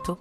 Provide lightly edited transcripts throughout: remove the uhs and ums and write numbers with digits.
bientôt.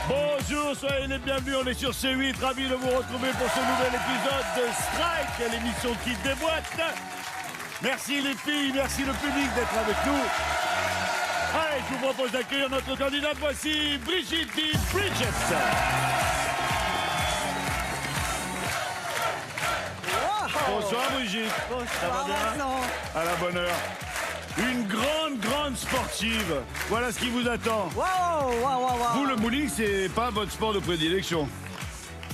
Bonjour, soyez les bienvenus, on est sur C8, ravi de vous retrouver pour ce nouvel épisode de Strike, l'émission qui déboîte. Merci les filles, merci le public d'être avec nous. Allez, je vous propose d'accueillir notre candidate, voici Brigitte Di Bridget. Bonsoir Brigitte. Ça va bien? À la bonne heure. Une grande sportive. Voilà ce qui vous attend. Wow. Vous, le bowling, c'est pas votre sport de prédilection.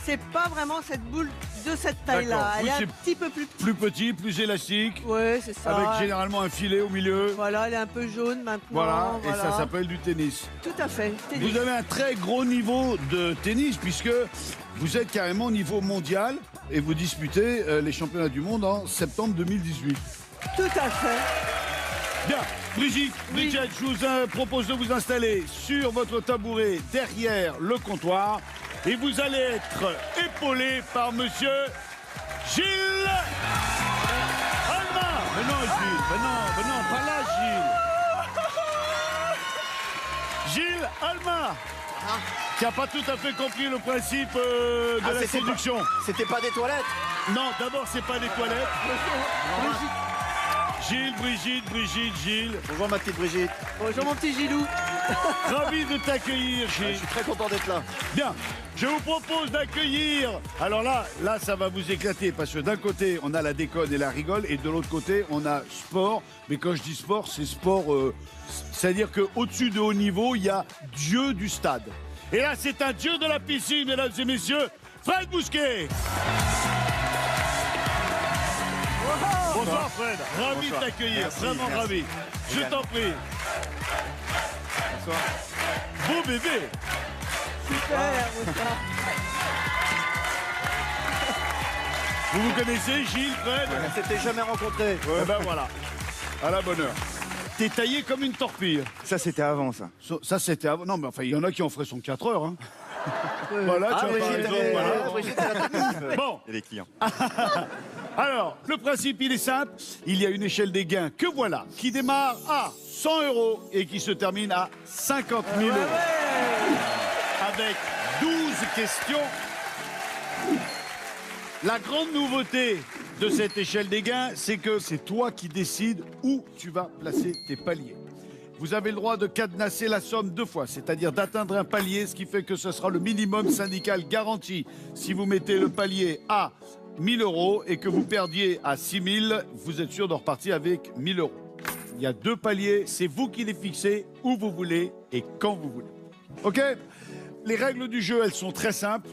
C'est pas vraiment cette boule de cette taille-là. D'accord. Elle Oui, est c'est un petit peu plus petite. Plus petit, plus élastique, Ouais, c'est ça. avec généralement un filet au milieu. Voilà, elle est un peu jaune maintenant. Voilà, et ça s'appelle du tennis. Tout à fait. Tennis. Vous avez un très gros niveau de tennis puisque vous êtes carrément au niveau mondial et vous disputez les championnats du monde en septembre 2018. Tout à fait. Bien, Brigitte, Oui. Bridget, je vous propose de vous installer sur votre tabouret derrière le comptoir et vous allez être épaulé par monsieur Gilles Alma. Mais non, Gilles, mais non, pas là, Gilles. Gilles Alma, qui n'a pas tout à fait compris le principe de la séduction. C'était pas des toilettes? Non, d'abord, c'est pas des toilettes. Gilles, Brigitte, Gilles. Bonjour ma petite Brigitte. Bonjour mon petit Gilou. Ravi de t'accueillir, Je Gilles. suis très content d'être là. Bien, je vous propose d'accueillir. Alors là, ça va vous éclater parce que d'un côté, on a la déconne et la rigole et de l'autre côté, on a sport. Mais quand je dis sport, c'est sport. C'est-à-dire qu'au-dessus de haut niveau, il y a Dieu du stade. Et là, c'est un Dieu de la piscine, mesdames et messieurs, Fred Bousquet. Bonsoir Fred, ravi de t'accueillir, Merci, vraiment merci. ravi. Je t'en prie. Bonsoir. Beau bébé. Super. bonsoir. Vous vous connaissez, Gilles, Fred? On s'était jamais rencontrés. Eh ben voilà, à la bonne heure. T'es taillé comme une torpille. Ça c'était avant ça. Ça, c'était avant. Non, mais enfin, il y en a qui en feraient son 4 heures. Hein. Voilà, tu vois, par exemple, voilà. Brigitte, elle a tout. Bon, Et les clients. alors, le principe, il est simple. Il y a une échelle des gains que voilà, qui démarre à 100 € et qui se termine à 50 000 €. Avec 12 questions. La grande nouveauté de cette échelle des gains, c'est que c'est toi qui décides où tu vas placer tes paliers. Vous avez le droit de cadenasser la somme 2 fois, c'est-à-dire d'atteindre un palier, ce qui fait que ce sera le minimum syndical garanti. Si vous mettez le palier à 1 000 € et que vous perdiez à 6 000, vous êtes sûr de repartir avec 1 000 €. Il y a 2 paliers, c'est vous qui les fixez où vous voulez et quand vous voulez. OK? Les règles du jeu, elles sont très simples.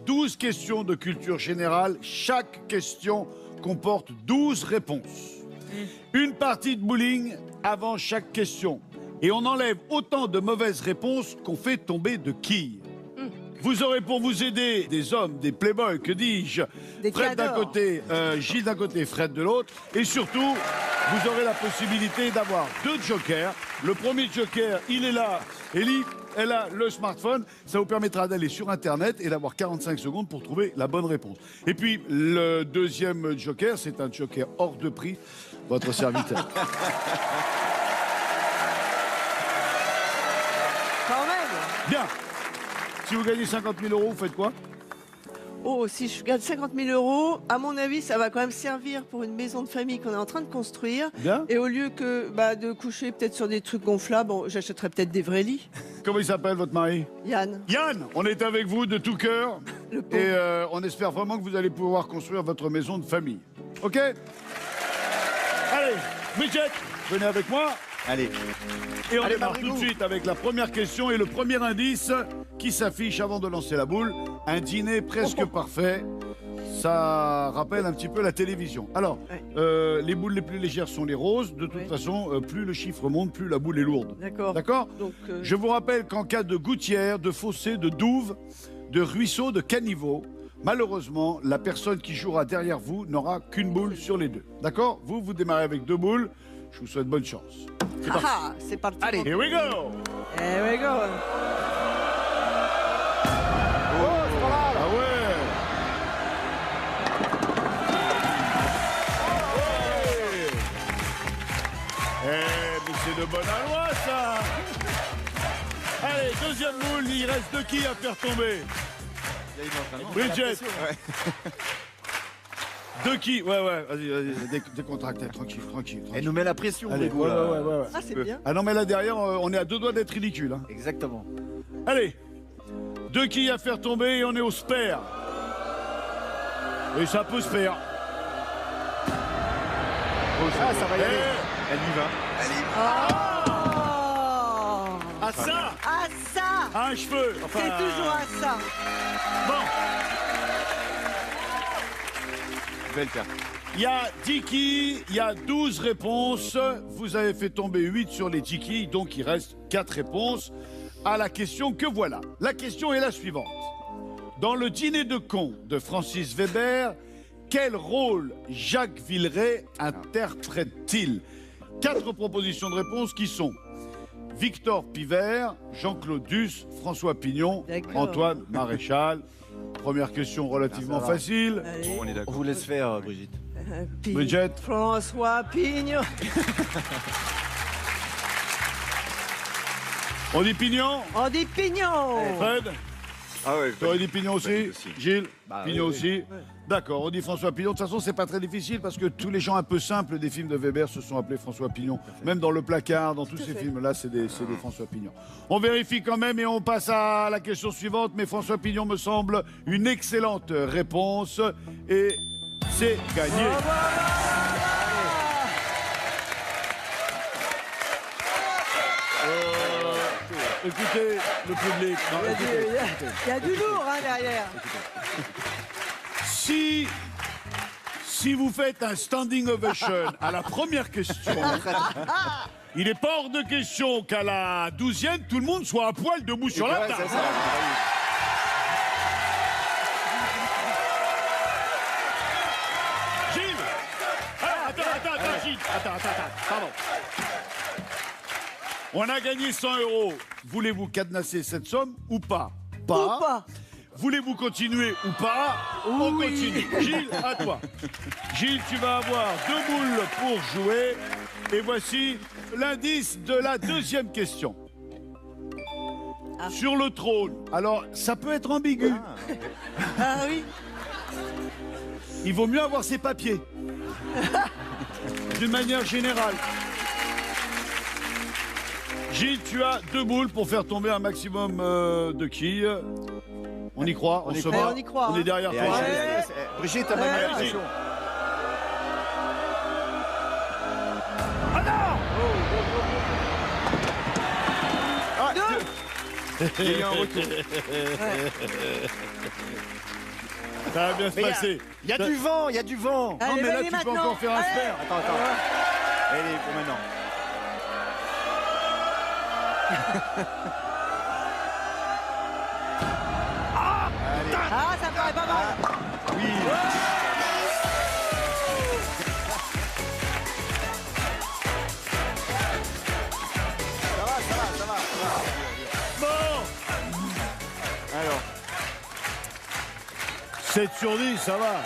12 questions de culture générale. Chaque question comporte 12 réponses. Une partie de bowling avant chaque question. Et on enlève autant de mauvaises réponses qu'on fait tomber de quilles. Vous aurez pour vous aider des hommes, des playboys, que dis-je, Des Fred d'un cadors. côté, Gilles d'un côté, Fred de l'autre. Et surtout, vous aurez la possibilité d'avoir 2 jokers. Le premier joker, il est là. Ellie, elle a le smartphone. Ça vous permettra d'aller sur Internet et d'avoir 45 secondes pour trouver la bonne réponse. Et puis, le deuxième joker, c'est un joker hors de prix. Votre serviteur. Quand même. Bien. Si vous gagnez 50 000 €, vous faites quoi? Oh, si je gagne 50 000 €, à mon avis, ça va quand même servir pour une maison de famille qu'on est en train de construire. Bien. Et au lieu que de coucher peut-être sur des trucs gonflables, bon, j'achèterais peut-être des vrais lits. Comment il s'appelle, votre mari? Yann, Yann, on est avec vous de tout cœur. le pauvre. Et on espère vraiment que vous allez pouvoir construire votre maison de famille. OK? Allez, Bridget, venez avec moi. Allez. Et on Allez, démarre tout Marigou. de suite avec la première question et le premier indice qui s'affiche avant de lancer la boule. Un dîner presque parfait. Ça rappelle un petit peu la télévision. Alors, les boules les plus légères sont les roses. De toute Oui. façon, plus le chiffre monte, plus la boule est lourde. D'accord. D'accord? Donc, Je vous rappelle qu'en cas de gouttière, de fossé, de douve, de ruisseau de caniveau. Malheureusement, la personne qui jouera derrière vous n'aura qu'une boule sur les deux. D'accord? Vous démarrez avec 2 boules. Je vous souhaite bonne chance. C'est parti. Ah, c'est parti. Allez, here we go! Here we go. Ah ouais! Mais c'est de bonne aloi, ça! Allez, deuxième boule, il reste 2 quilles à faire tomber. Bridget! 2 quilles, ouais, vas-y, décontracté, tranquille. Elle nous met la pression, Allez, Grégo, là. ouais. Ah, c'est bien. Ah non, mais là derrière, on est à 2 doigts d'être ridicule. Hein. Exactement. Allez, 2 quilles à faire tomber et on est au spare. Et ça peut se faire. Ah, ça va y aller. Elle y va. Oh À ça, Ah, ça à un cheveu. Enfin, C'est toujours à ça. Bon, Je vais le faire. il y a 10 quilles, il y a 12 réponses. Vous avez fait tomber 8 sur les 10 quilles, donc il reste 4 réponses à la question que voilà. La question est la suivante. Dans le dîner de cons de Francis Weber, quel rôle Jacques Villeray interprète-t-il? 4 propositions de réponse qui sont Victor Pivert, Jean-Claude Duss, François Pignon, D'accord. Antoine Maréchal. Première question relativement Ça va. facile. Allez. On est d'accord. On vous laisse faire, Brigitte. Bridget. François Pignon. On dit Pignon? On dit Pignon. Fred? Ah ouais. Tu aurais dit Pignon aussi? Gilles? Pignon oui, aussi? D'accord, on dit François Pignon. De toute façon, c'est pas très difficile parce que tous les gens un peu simples des films de Weber se sont appelés François Pignon. Même dans Le Placard, dans tous ces films-là, c'est des François Pignon. On vérifie quand même et on passe à la question suivante. Mais François Pignon me semble une excellente réponse. Et c'est gagné. Écoutez, le public. Non, écoutez. Il y a du lourd hein, derrière. Si vous faites un standing ovation à la première question, il n'est pas hors de question qu'à la 12e, tout le monde soit à poil debout sur la Ouais, table. c'est ça. Gilles attends, Gilles. Attends, pardon. On a gagné 100 €. Voulez-vous cadenasser cette somme ou pas? Ou pas. Voulez-vous continuer ou pas? On Oui. continue. Gilles, à toi. Gilles, tu vas avoir 2 boules pour jouer. Et voici l'indice de la deuxième question. Sur le trône. Alors, ça peut être ambigu. Ah oui. Il vaut mieux avoir ses papiers. D'une manière générale. Gilles, tu as 2 boules pour faire tomber un maximum de quilles. On y croit, on se bat. on y croit, On hein. est derrière Et toi. allez, Brigitte, t'as Ouais. pas Allez, la pression. Il y a eu un retour. Ça va bien se passer. Il y a du vent, il y a du vent. Non, Allez, mais là, vas-y, tu peux maintenant. encore faire un Allez. spare. Attends. Allez, pour maintenant. Ah, ça paraît pas mal. Oui. Ça va. Bon, Alors, 7 sur 10, ça va.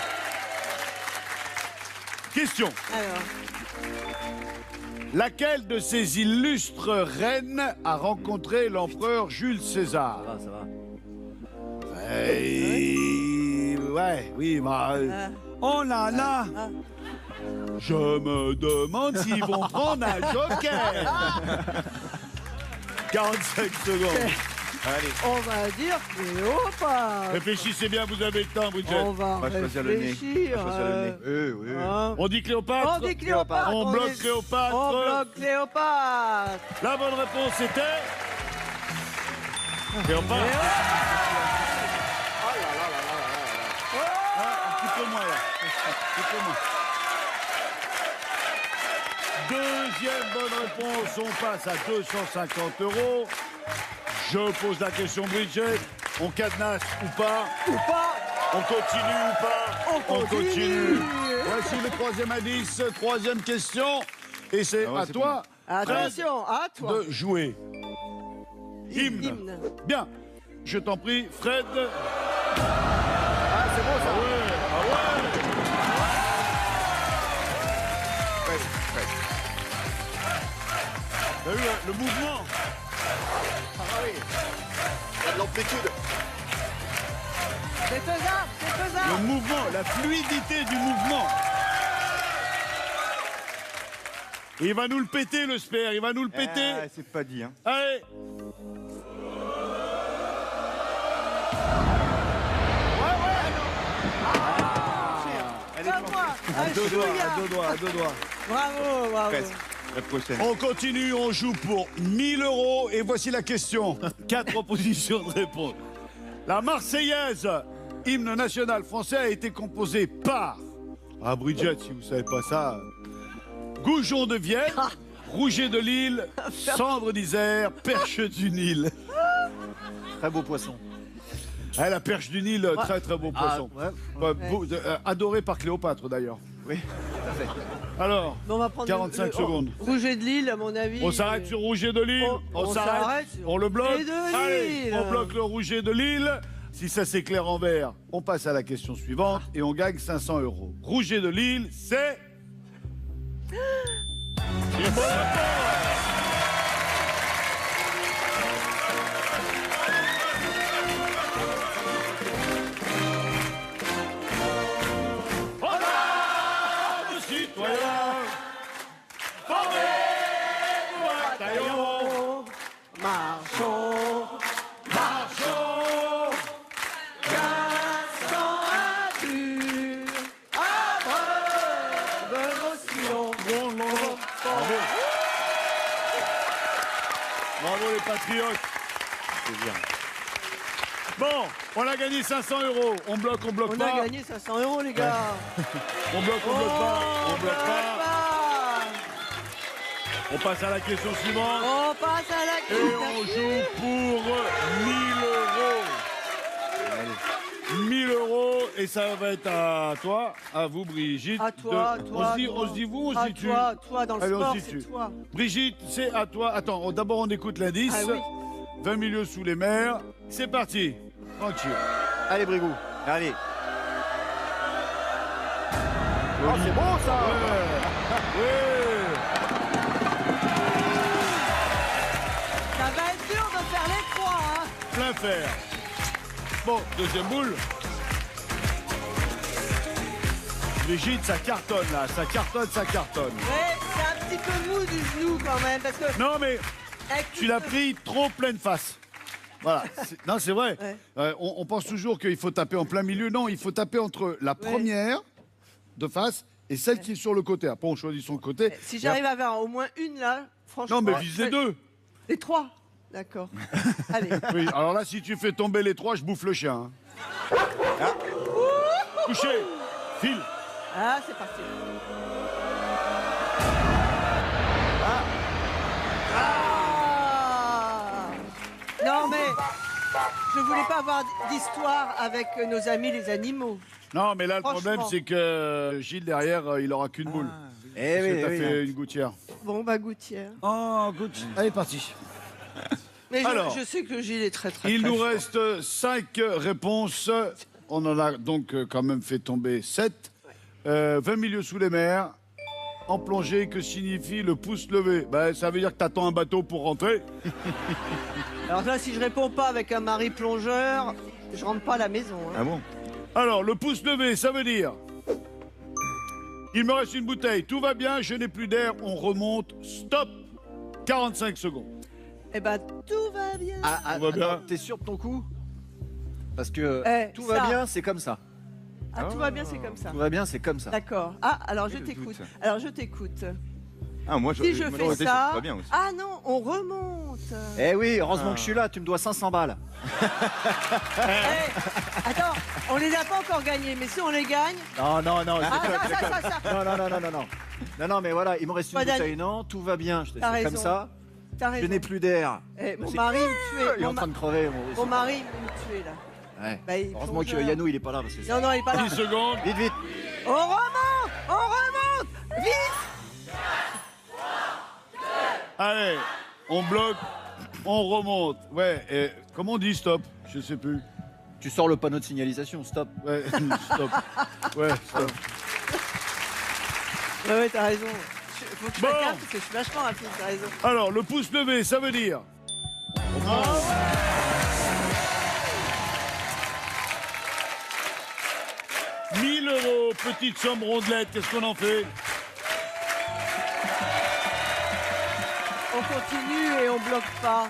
Question. Alors, Laquelle de ces illustres reines a rencontré l'empereur Jules César? ça va. Oui, oh là là. Ah. Je me demande s'ils vont prendre un joker. 45 secondes. Allez, on va dire Cléopâtre. Réfléchissez bien, vous avez le temps, Bridget. On va on va choisir le nez. réfléchir. On va choisir le nez. Oui. Hein. On dit Cléopâtre? On dit Cléopâtre. On bloque est- Cléopâtre. On bloque Cléopâtre. La bonne réponse était... Cléopâtre. Un petit peu moins, là. Un petit peu moins. Deuxième bonne réponse, on passe à 250 €. Je pose la question, Bridget. On cadenasse ou pas? Ou pas? On continue ou pas? On continue. Voici le troisième indice, troisième question. Et c'est Ah ouais, à c'est toi, Attention, à toi. de jouer. Hymne. Hymne. Bien. Je t'en prie, Fred. Ah, c'est bon ça. Presque, presque. T'as vu le mouvement? Ah oui. Il y a de l'amplitude. C'est faisable, c'est Le faisable. mouvement, la fluidité du mouvement. Il va nous le péter, le spare, il va nous le péter. Ah, c'est pas dit, hein. Allez. Elle est Comme moi. À Un deux doigts, chouïa. à deux doigts, à deux doigts. Bravo, bravo. presque. La prochaine. On continue, on joue pour 1000 € et voici la question. 4 propositions de réponse. La Marseillaise, hymne national français, a été composée par... Ah, Bridget, si vous savez pas ça... Goujon de Vienne, Rouget de Lille, Cendre d'Isère, Perche du Nil. Très beau poisson. Ah, la perche du Nil, très très beau poisson. Adoré par Cléopâtre d'ailleurs. Oui, tout à fait. Alors, Bon, on va prendre 45 secondes. Rouget de Lille, à mon avis. on s'arrête sur Rouget de Lille. On s'arrête sur On le bloque. Rouget de Allez, Lille. on bloque le Rouget de Lille. Si ça s'éclaire en vert, on passe à la question suivante et on gagne 500 €. Rouget de Lille, c'est... Une bonne réponse. Bravo, citoyens, formez-vous, bataillon, Marchons, marchons. sans rature, abreuve nos sillons. Bravo. Bravo les patriotes. C'est bien. Bon, on a gagné 500 €. On bloque On pas. a gagné 500 € les gars. On bloque pas. On bloque pas. pas. On passe à la question suivante. On passe à la Et on joue pour 1000 €. 1000 € et ça va être à toi, à vous Brigitte. À toi, de- toi. On se dit vous, on À se dit tu. toi, dans le Allez, on sport, se situe. c'est toi. Brigitte, c'est à toi. Attends, d'abord on écoute l'indice. Ah oui. 20 milieux sous les mers. C'est parti. Tranquille. Allez, Brigou. Allez. Oh, c'est bon ça. Ouais. Ça va être dur de faire les trois, hein. Plein fer. Bon, deuxième boule. Brigitte, ça cartonne là. Ça cartonne. Ouais, c'est un petit peu mou du genou quand même, parce que... Non mais avec tu tout l'as ce- pris trop pleine face. Voilà. Non, c'est vrai. Ouais. On pense toujours qu'il faut taper en plein milieu. Non, il faut taper entre la première de face et celle qui est sur le côté. Après, on choisit son côté. Si j'arrive à avoir au moins une là, franchement... Non, mais vise les deux. Les trois. D'accord. Allez. Oui, alors là, si tu fais tomber les trois, je bouffe le chien. Hein. Couché. File. Ah, c'est parti. Ah. Non, mais je voulais pas avoir d'histoire avec nos amis les animaux. Non, mais là, le Franchement. problème, c'est que Gilles, derrière, il aura qu'une boule. Eh Parce que oui, t'as oui. fait une gouttière. Bon, bah, Gouttière. Oh, good. Allez, parti. Mais Alors. je sais que Gilles est très, très, Il très nous fort. reste 5 réponses. On en a donc quand même fait tomber 7. 20 milieux sous les mers. En plongée, que signifie le pouce levé? Ben, ça veut dire que t'attends un bateau pour rentrer. Alors là, si je réponds pas avec un mari plongeur, je rentre pas à la maison. Hein. Ah bon? Alors, le pouce levé, ça veut dire... Il me reste une bouteille, tout va bien, je n'ai plus d'air, on remonte, stop. 45 secondes. Eh ben, tout va bien. Tout va bien. Attends, t'es sûr de ton coup? Parce que Eh, tout ça. va bien, c'est comme ça. Ah, tout va bien, c'est comme ça. Tout va bien, c'est comme ça. D'accord. Ah, alors je le t'écoute. doute. Alors je t'écoute. Ah, moi, Si je me fais demandais si ça... tout va bien aussi. Ah non, on remonte. Eh oui, heureusement que je suis là, tu me dois 500 balles. Eh, attends, on les a pas encore gagnés, mais si on les gagne... Non, non, non. Ah, je déconne. ça. Non, non, non, non, non, non. Non, non, mais voilà, il me reste une Pas bouteille, non, tout va bien. Je te T'as c'est comme raison. ça. t'as Je raison. n'ai plus d'air. Eh, mon mari me tuait. Il est en train de crever. Mon mari me tuait, là. Ouais. Bah, il Heureusement que plonge, Yannou, il est pas là. Parce que Non, non, il est pas là. 10 secondes. Vite, vite. On remonte! On remonte! Vite! Allez, on bloque, on remonte. Ouais, et comment on dit stop? Je sais plus. Tu sors le panneau de signalisation, stop. Ouais, stop. Ouais, stop. Ouais, t'as raison. Faut que je Bon. fasse gaffe parce que je suis vachement rapide, t'as raison. Alors, le pouce levé, ça veut dire. Ah 1000 euros, petite somme rondelette, qu'est-ce qu'on en fait? On continue et on bloque pas.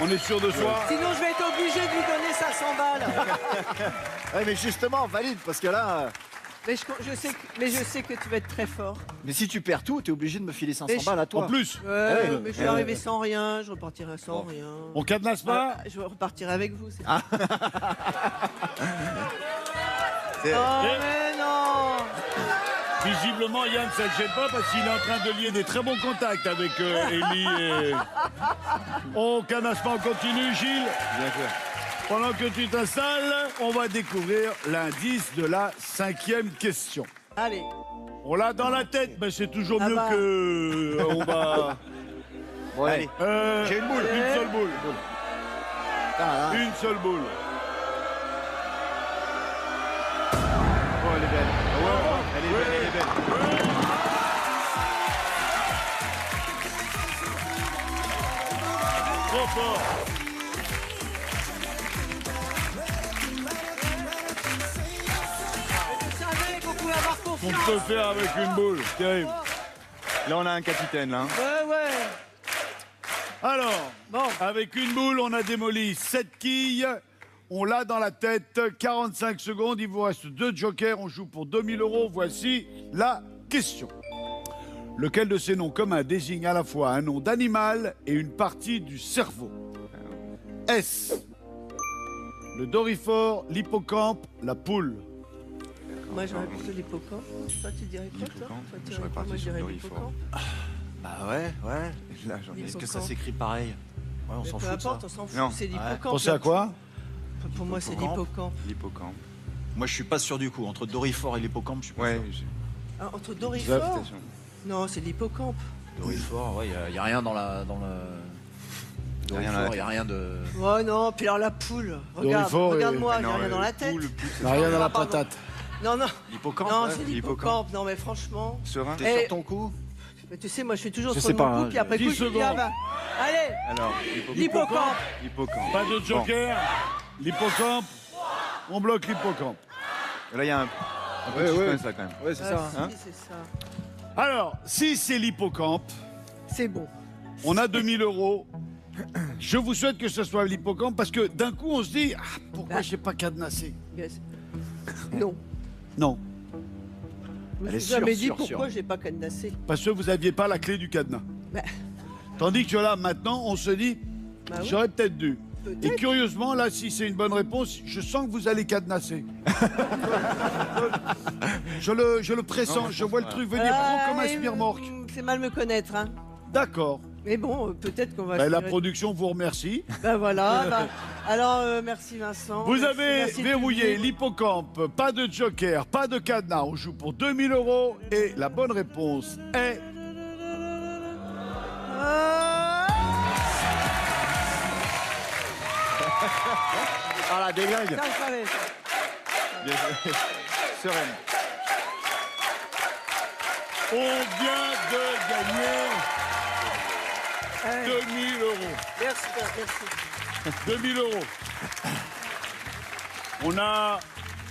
On est sûr de soi? Sinon, je vais être obligé de lui donner 500 balles. Ouais, mais justement, valide, parce que là. Mais je sais que tu vas être très fort. Mais si tu perds tout, t'es obligé de me filer 500 Mais je- balles à toi. En plus, Ouais, Ouais. mais je suis arrivé sans rien, je repartirai sans rien. on cadenasse pas? Je repartirai avec vous. C'est C'est- Oh, Et- mais non! Visiblement, Yann, ça ne gêne pas parce qu'il est en train de lier des très bons contacts avec Ellie et... On cadenasse pas, on continue, Gilles? Bien sûr. Pendant que tu t'installes, on va découvrir l'indice de la 5e question. Allez, On l'a dans la tête, mais c'est toujours Ah mieux bah. que... on va... Bon, allez. J'ai une boule. Une seule boule. Putain, là. Une seule boule. Oh, elle est belle. Elle est belle, elle est belle. Trop fort. je savais qu'on pouvait avoir On confiance. peut faire avec une boule. Terrible. Là, on a un capitaine, là. Ouais, ouais. Alors, Bon, avec une boule, on a démoli 7 quilles. On l'a dans la tête. 45 secondes. Il vous reste 2 jokers. On joue pour 2000 euros. Voici la question. Lequel de ces noms communs désigne à la fois un nom d'animal et une partie du cerveau? Est-ce le dorifort, l'hippocampe, la poule? moi j'aurais plutôt l'hippocampe. Toi, tu dirais quoi, toi? L'hippocampe. Toi, tu Je dirais quoi? serais Moi, je parti sur dirais le l'hippocampe. Bah ouais, ouais. Là, j'en ai. Est-ce que ça L'hippocampe. s'écrit pareil? Ouais, on Mais s'en peu fout de ça. importe, on s'en fout, Non. c'est l'hippocampe. Pensez à quoi? Pour moi, c'est Hippocampe. l'hippocampe. L'hippocampe. Moi, je suis pas sûr du coup. Entre Dorifort et l'hippocampe, je suis pas Ouais, sûr. j'ai Ah, entre Dorifort? félicitations. Non, c'est l'hippocampe. Dorifort, ouais, il y a rien dans la. Dans le... Y a rien dans la Dorifort, il y a rien de. Oh non, puis alors la poule. Regarde, Dorifort et- regarde-moi, j'ai Non, rien le dans la tête. poule, le poule, c'est N'a rien dans la Pardon. patate. Non, non, L'hippocampe, non, ouais. c'est l'hippocampe. l'hippocampe. Non, mais franchement, serein. T'es Eh. sur ton coup? mais tu sais, moi, je fais toujours Je sur sais mon pas, coup, hein, puis après 10 coup, je dis, secondes. ah bah, allez, Alors, l'hippocampe. L'hippocampe. Pas de joker. L'hippocampe. On bloque l'hippocampe. Là, il y a un peu de suspense, là, quand même. Ouais, c'est Ah, ça. si, c'est ça. Alors, si c'est l'hippocampe, C'est bon. on a 2000 euros. Je vous souhaite que ce soit l'hippocampe parce que d'un coup, on se dit ah, pourquoi Bah. j'ai pas cadenassé? Yes. Non. Non, Je me Elle est suis jamais sûre, dit sûre, pourquoi sûre. j'ai pas cadenassé. parce que vous n'aviez pas la clé du cadenas. Bah. Tandis que là, maintenant, on se dit Bah oui. j'aurais peut-être dû. Peut-être. Et curieusement, là, si c'est une bonne réponse, je sens que vous allez cadenasser. je le pressens, Non, je vois le truc venir Ah, gros comme un mais, spire-morque. C'est mal me connaître, hein. D'accord. Mais bon, peut-être qu'on va. Ben, la aspirer- production vous remercie. Bah voilà. Bah, alors, merci Vincent. Vous Merci- avez merci le verrouillé public. l'hippocampe, pas de joker, pas de cadenas. On joue pour 2000 euros et la bonne réponse est Ah, Ah la déglingue. ça, je savais. Bien joué. Sereine. on vient de gagner Ouais. 2000 euros. Merci, merci. 2000 euros. On a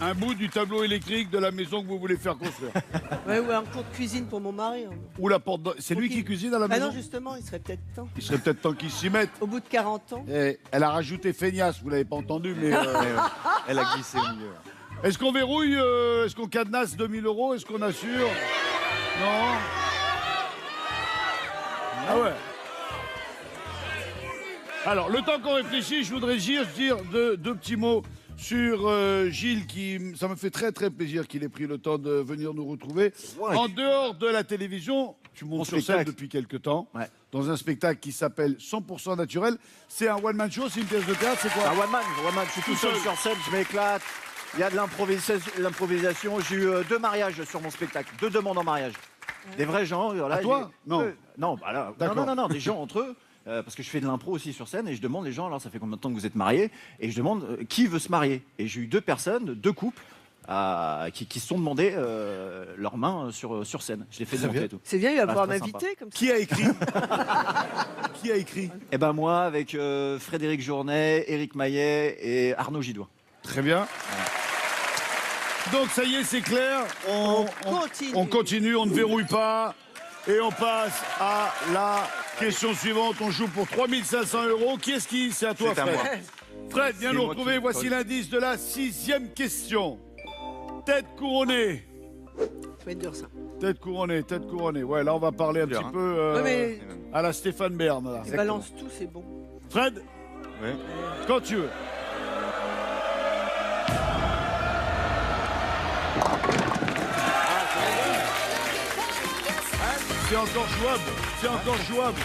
un bout du tableau électrique de la maison que vous voulez faire construire. Ouais, ou un cours de cuisine pour mon mari. Hein. Ou la porte. C'est lui qui cuisine à la Ah maison. non, justement, il serait peut-être temps. Il serait peut-être temps qu'il s'y mette. Au bout de 40 ans. Et elle a rajouté feignasse, vous l'avez pas entendu, mais. Elle a glissé au milieu. Est-ce qu'on verrouille, est-ce qu'on cadenasse 2000 euros? Est-ce qu'on assure? Non. Ah ouais. Alors, le temps qu'on réfléchit, je voudrais dire deux petits mots sur Gilles, ça me fait très très plaisir qu'il ait pris le temps de venir nous retrouver. Ouais. En dehors de la télévision, tu montes sur scène spectacle. depuis quelques temps, Ouais. dans un spectacle qui s'appelle 100% naturel. C'est un one-man show, c'est une pièce de théâtre, c'est quoi? Un one man, je suis tout seul sur scène, je m'éclate. Il y a de l'improvisation. J'ai eu 2 mariages sur mon spectacle, 2 demandes en mariage. Des vrais gens. Voilà, À toi? Non. Non, bah là, D'accord. non, des gens entre eux. Parce que je fais de l'impro aussi sur scène et je demande les gens, alors ça fait combien de temps que vous êtes mariés? Et je demande qui veut se marier. Et j'ai eu 2 personnes, 2 couples qui se sont demandé leurs mains sur scène. Je les fais monter et tout. C'est bien, il va pouvoir très m'inviter comme ça. Qui a écrit? Qui a écrit? Et ben moi, avec Frédéric Journet, Éric Maillet et Arnaud Gidoin. Très bien. Donc ça y est, c'est clair. On continue, on ne verrouille pas. Et on passe à la question suivante. On joue pour 3500 €. Qui est-ce qui? C'est à toi, C'est à Fred. moi. Fred, viens C'est nous moi retrouver. qui- Voici l'indice de la 6e question. Tête couronnée. Ça va être dur, ça. Tête couronnée, tête couronnée. Ouais, là, on va parler un Dur, petit hein. peu Ouais, mais à la Stéphane Bern. Là. tu balances tout, c'est bon. Fred, Ouais. quand tu veux. C'est encore jouable. C'est encore jouable.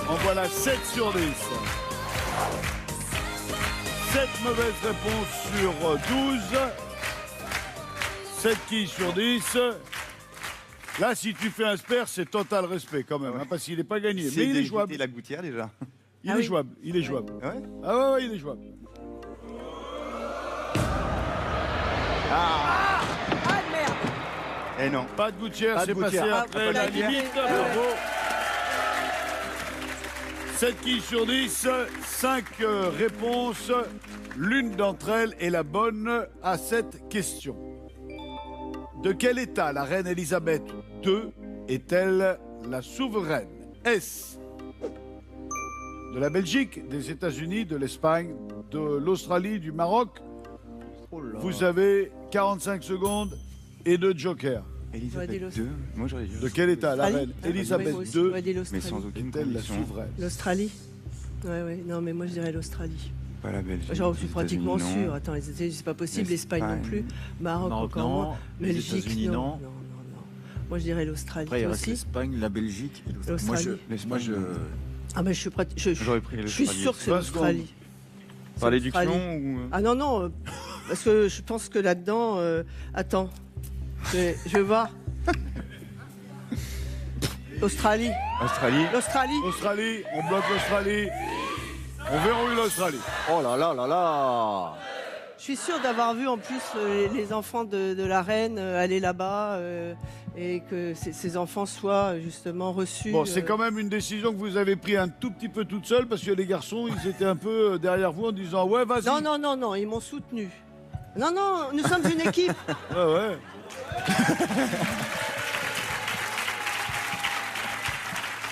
En voilà 7 sur 10. 7 mauvaises réponses sur 12. 7 quilles sur 10. Là, si tu fais un sper, c'est total respect quand même, hein, parce qu'il n'est pas gagné. Mais il est jouable. la gouttière déjà. Il Ah est oui. jouable. Il est jouable. Ouais. Ah ouais, il est jouable. Ah, merde. Eh non. Pas de gouttière, Pas de c'est passé gouttière. après Ah, la pas de limite. gouttière. Bravo. 7 quilles sur 10, 5 réponses. L'une d'entre elles est la bonne à cette question. De quel État la reine Elisabeth II est-elle la souveraine? Est-ce de la Belgique, des États-Unis, de l'Espagne, de l'Australie, du Maroc? Vous avez 45 secondes et 2 jokers. Elisabeth dire II. Moi j'aurais dit. De quel État la Australie. reine Ah, Elisabeth oui, moi aussi, II j'aurais dit Mais l'Australie. sans aucune est-elle la condition. souveraine? L'Australie. Ouais, non, mais moi je dirais l'Australie. Pas la Belgique. Genre, je suis les pratiquement États-Unis, sûre. non. Attends, les États-Unis, c'est pas possible. L'Espagne non L'Espagne. plus. Maroc Maroc, encore non. moins. Les Belgique, États-Unis, non. non. Non. Moi je dirais l'Australie. Après, il Toi reste aussi l'Espagne, la Belgique et l'Australie. Moi, L'Australie. moi, je... Ah, mais je suis prête. J'aurais pris Je suis l'Australie. sûre que c'est 20 l'Australie. Par C'est l'éduction l'Australie. ou. Ah non, non. Parce que je pense que là-dedans. Attends. Je vais voir. Australie. Australie. L'Australie. Australie, on bloque l'Australie. On verrouille l'Australie. Oh là là là là. Je suis sûre d'avoir vu en plus les enfants de la reine aller là-bas et que ces enfants soient justement reçus. Bon, c'est quand même une décision que vous avez prise un tout petit peu toute seule parce que les garçons, ils étaient un peu derrière vous en disant ouais, vas-y. Non, non, non, non, ils m'ont soutenu. Non, non, nous sommes une équipe. Ouais, ouais.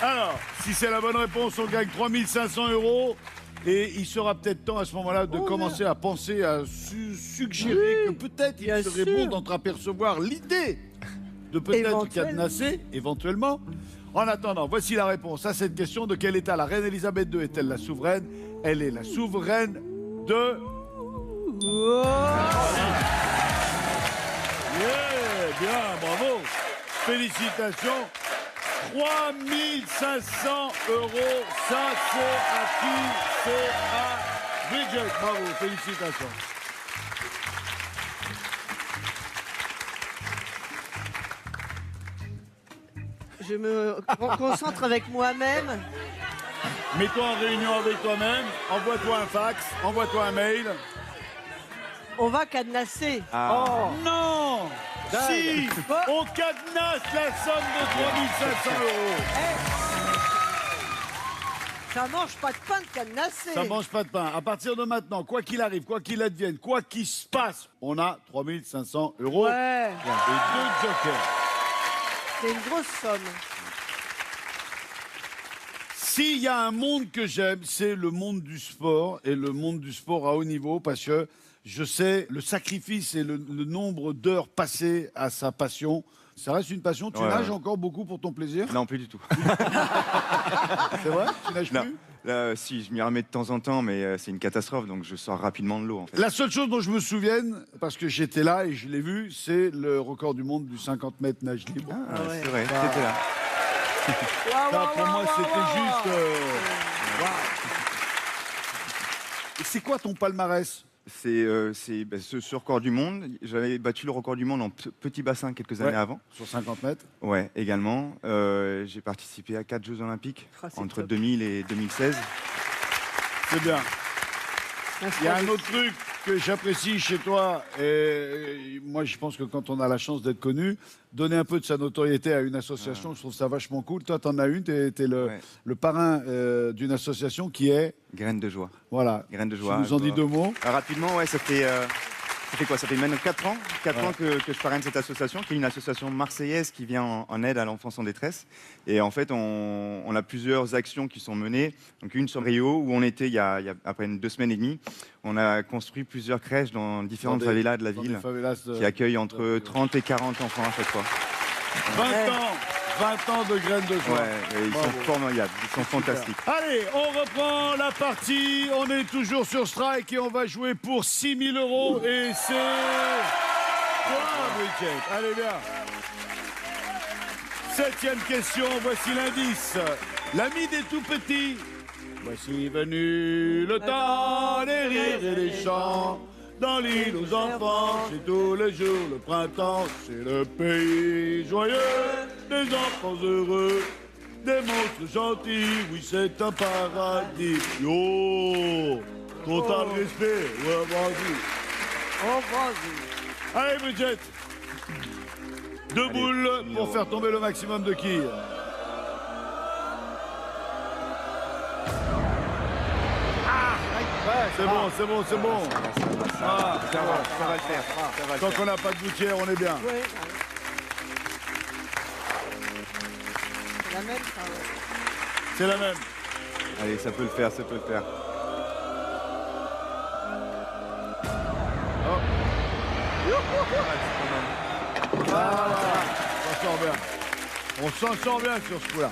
Alors, si c'est la bonne réponse, on gagne 3500 €. Et il sera peut-être temps à ce moment-là de commencer à penser, à suggérer que peut-être il bien serait sûr. bon d'entreapercevoir l'idée de peut-être Éventuellement. cadenasser, éventuellement. En attendant, voici la réponse à cette question. De quel État la reine Elisabeth II est-elle la souveraine? Elle est la souveraine de... Oh. Yeah, bien, bravo. Félicitations. 3500 €. Ça, c'est à qui? C'est à Bridget. Bravo, félicitations. Je me concentre avec moi-même. Mets-toi en réunion avec toi-même. Envoie-toi un fax. Envoie-toi un mail. On va cadenasser. Oh non! Si! Quoi On cadenasse la somme de 3500 €. Ça mange pas de pain de cadenasser. Ça mange pas de pain. À partir de maintenant, quoi qu'il arrive, quoi qu'il advienne, quoi qu'il se passe, on a 3500 € Ouais, et 2 jokers. c'est une grosse somme. S'il y a un monde que j'aime, c'est le monde du sport et le monde du sport à haut niveau parce que je sais le sacrifice et le nombre d'heures passées à sa passion. Ça reste une passion. Tu Ouais, nages ouais. encore beaucoup pour ton plaisir? Non, plus du tout. C'est vrai? Tu nages Non. plus? Là, si, je m'y remets de temps en temps, mais c'est une catastrophe, donc je sors rapidement de l'eau, en fait. La seule chose dont je me souvienne, parce que j'étais là et je l'ai vu, c'est le record du monde du 50 mètres nage libre. Ah, Ah ouais. c'est vrai, t'étais là. Ça, pour moi, c'était juste... waouh. Et c'est quoi ton palmarès? Ce record du monde. J'avais battu le record du monde en petit bassin quelques années avant. Sur 50 mètres. Ouais, également. J'ai participé à 4 Jeux Olympiques Ah, c'est entre top. 2000 et 2016. C'est bien. Il y a un autre truc que j'apprécie chez toi, et moi je pense que quand on a la chance d'être connu, donner un peu de sa notoriété à une association, je trouve ça vachement cool. Toi, t'en as une, t'es Ouais. le parrain d'une association qui est... Graines de joie. Voilà. Graines de Tu joie. nous en dis deux mots. Rapidement, ouais, ça fait quoi? Ça fait maintenant 4 ans. 4 ans que je parraine cette association, qui est une association marseillaise qui vient en aide à l'enfance en détresse. Et en fait, on a plusieurs actions qui sont menées. Donc une sur Rio, où on était il y a après 2 semaines et demie. On a construit plusieurs crèches dans différentes Dans des- favelas de la dans des ville, favelas de- qui accueillent entre 30 et 40 enfants à chaque fois. 20 ans de graines de joie. Ouais, et ils Bravo. sont formidables, ils sont fantastiques. Allez, on reprend la partie. On est toujours sur Strike et on va jouer pour 6 000 €. Et c'est toi, Brigitte. Allez, bien. 7e question, voici l'indice. L'ami des tout petits. Voici venu le temps des rires et des chants. Dans l'île aux enfants, c'est tous les jours le printemps. C'est le pays joyeux, des enfants heureux. Des monstres gentils, oui c'est un paradis. Yo, total respect, ouais vas-y. Oh, vas-y. Allez Bridget, 2 boules pour faire tomber le maximum de quilles. C'est bon, c'est bon, c'est bon. Ah, Ça va le faire. Ça va le tant faire. qu'on n'a pas de gouttière, on est bien. Ouais. C'est la même, ça, ouais. C'est la même. Allez, ça peut le faire, ça peut le faire. On s'en sort bien. On s'en sort bien sur ce coup-là.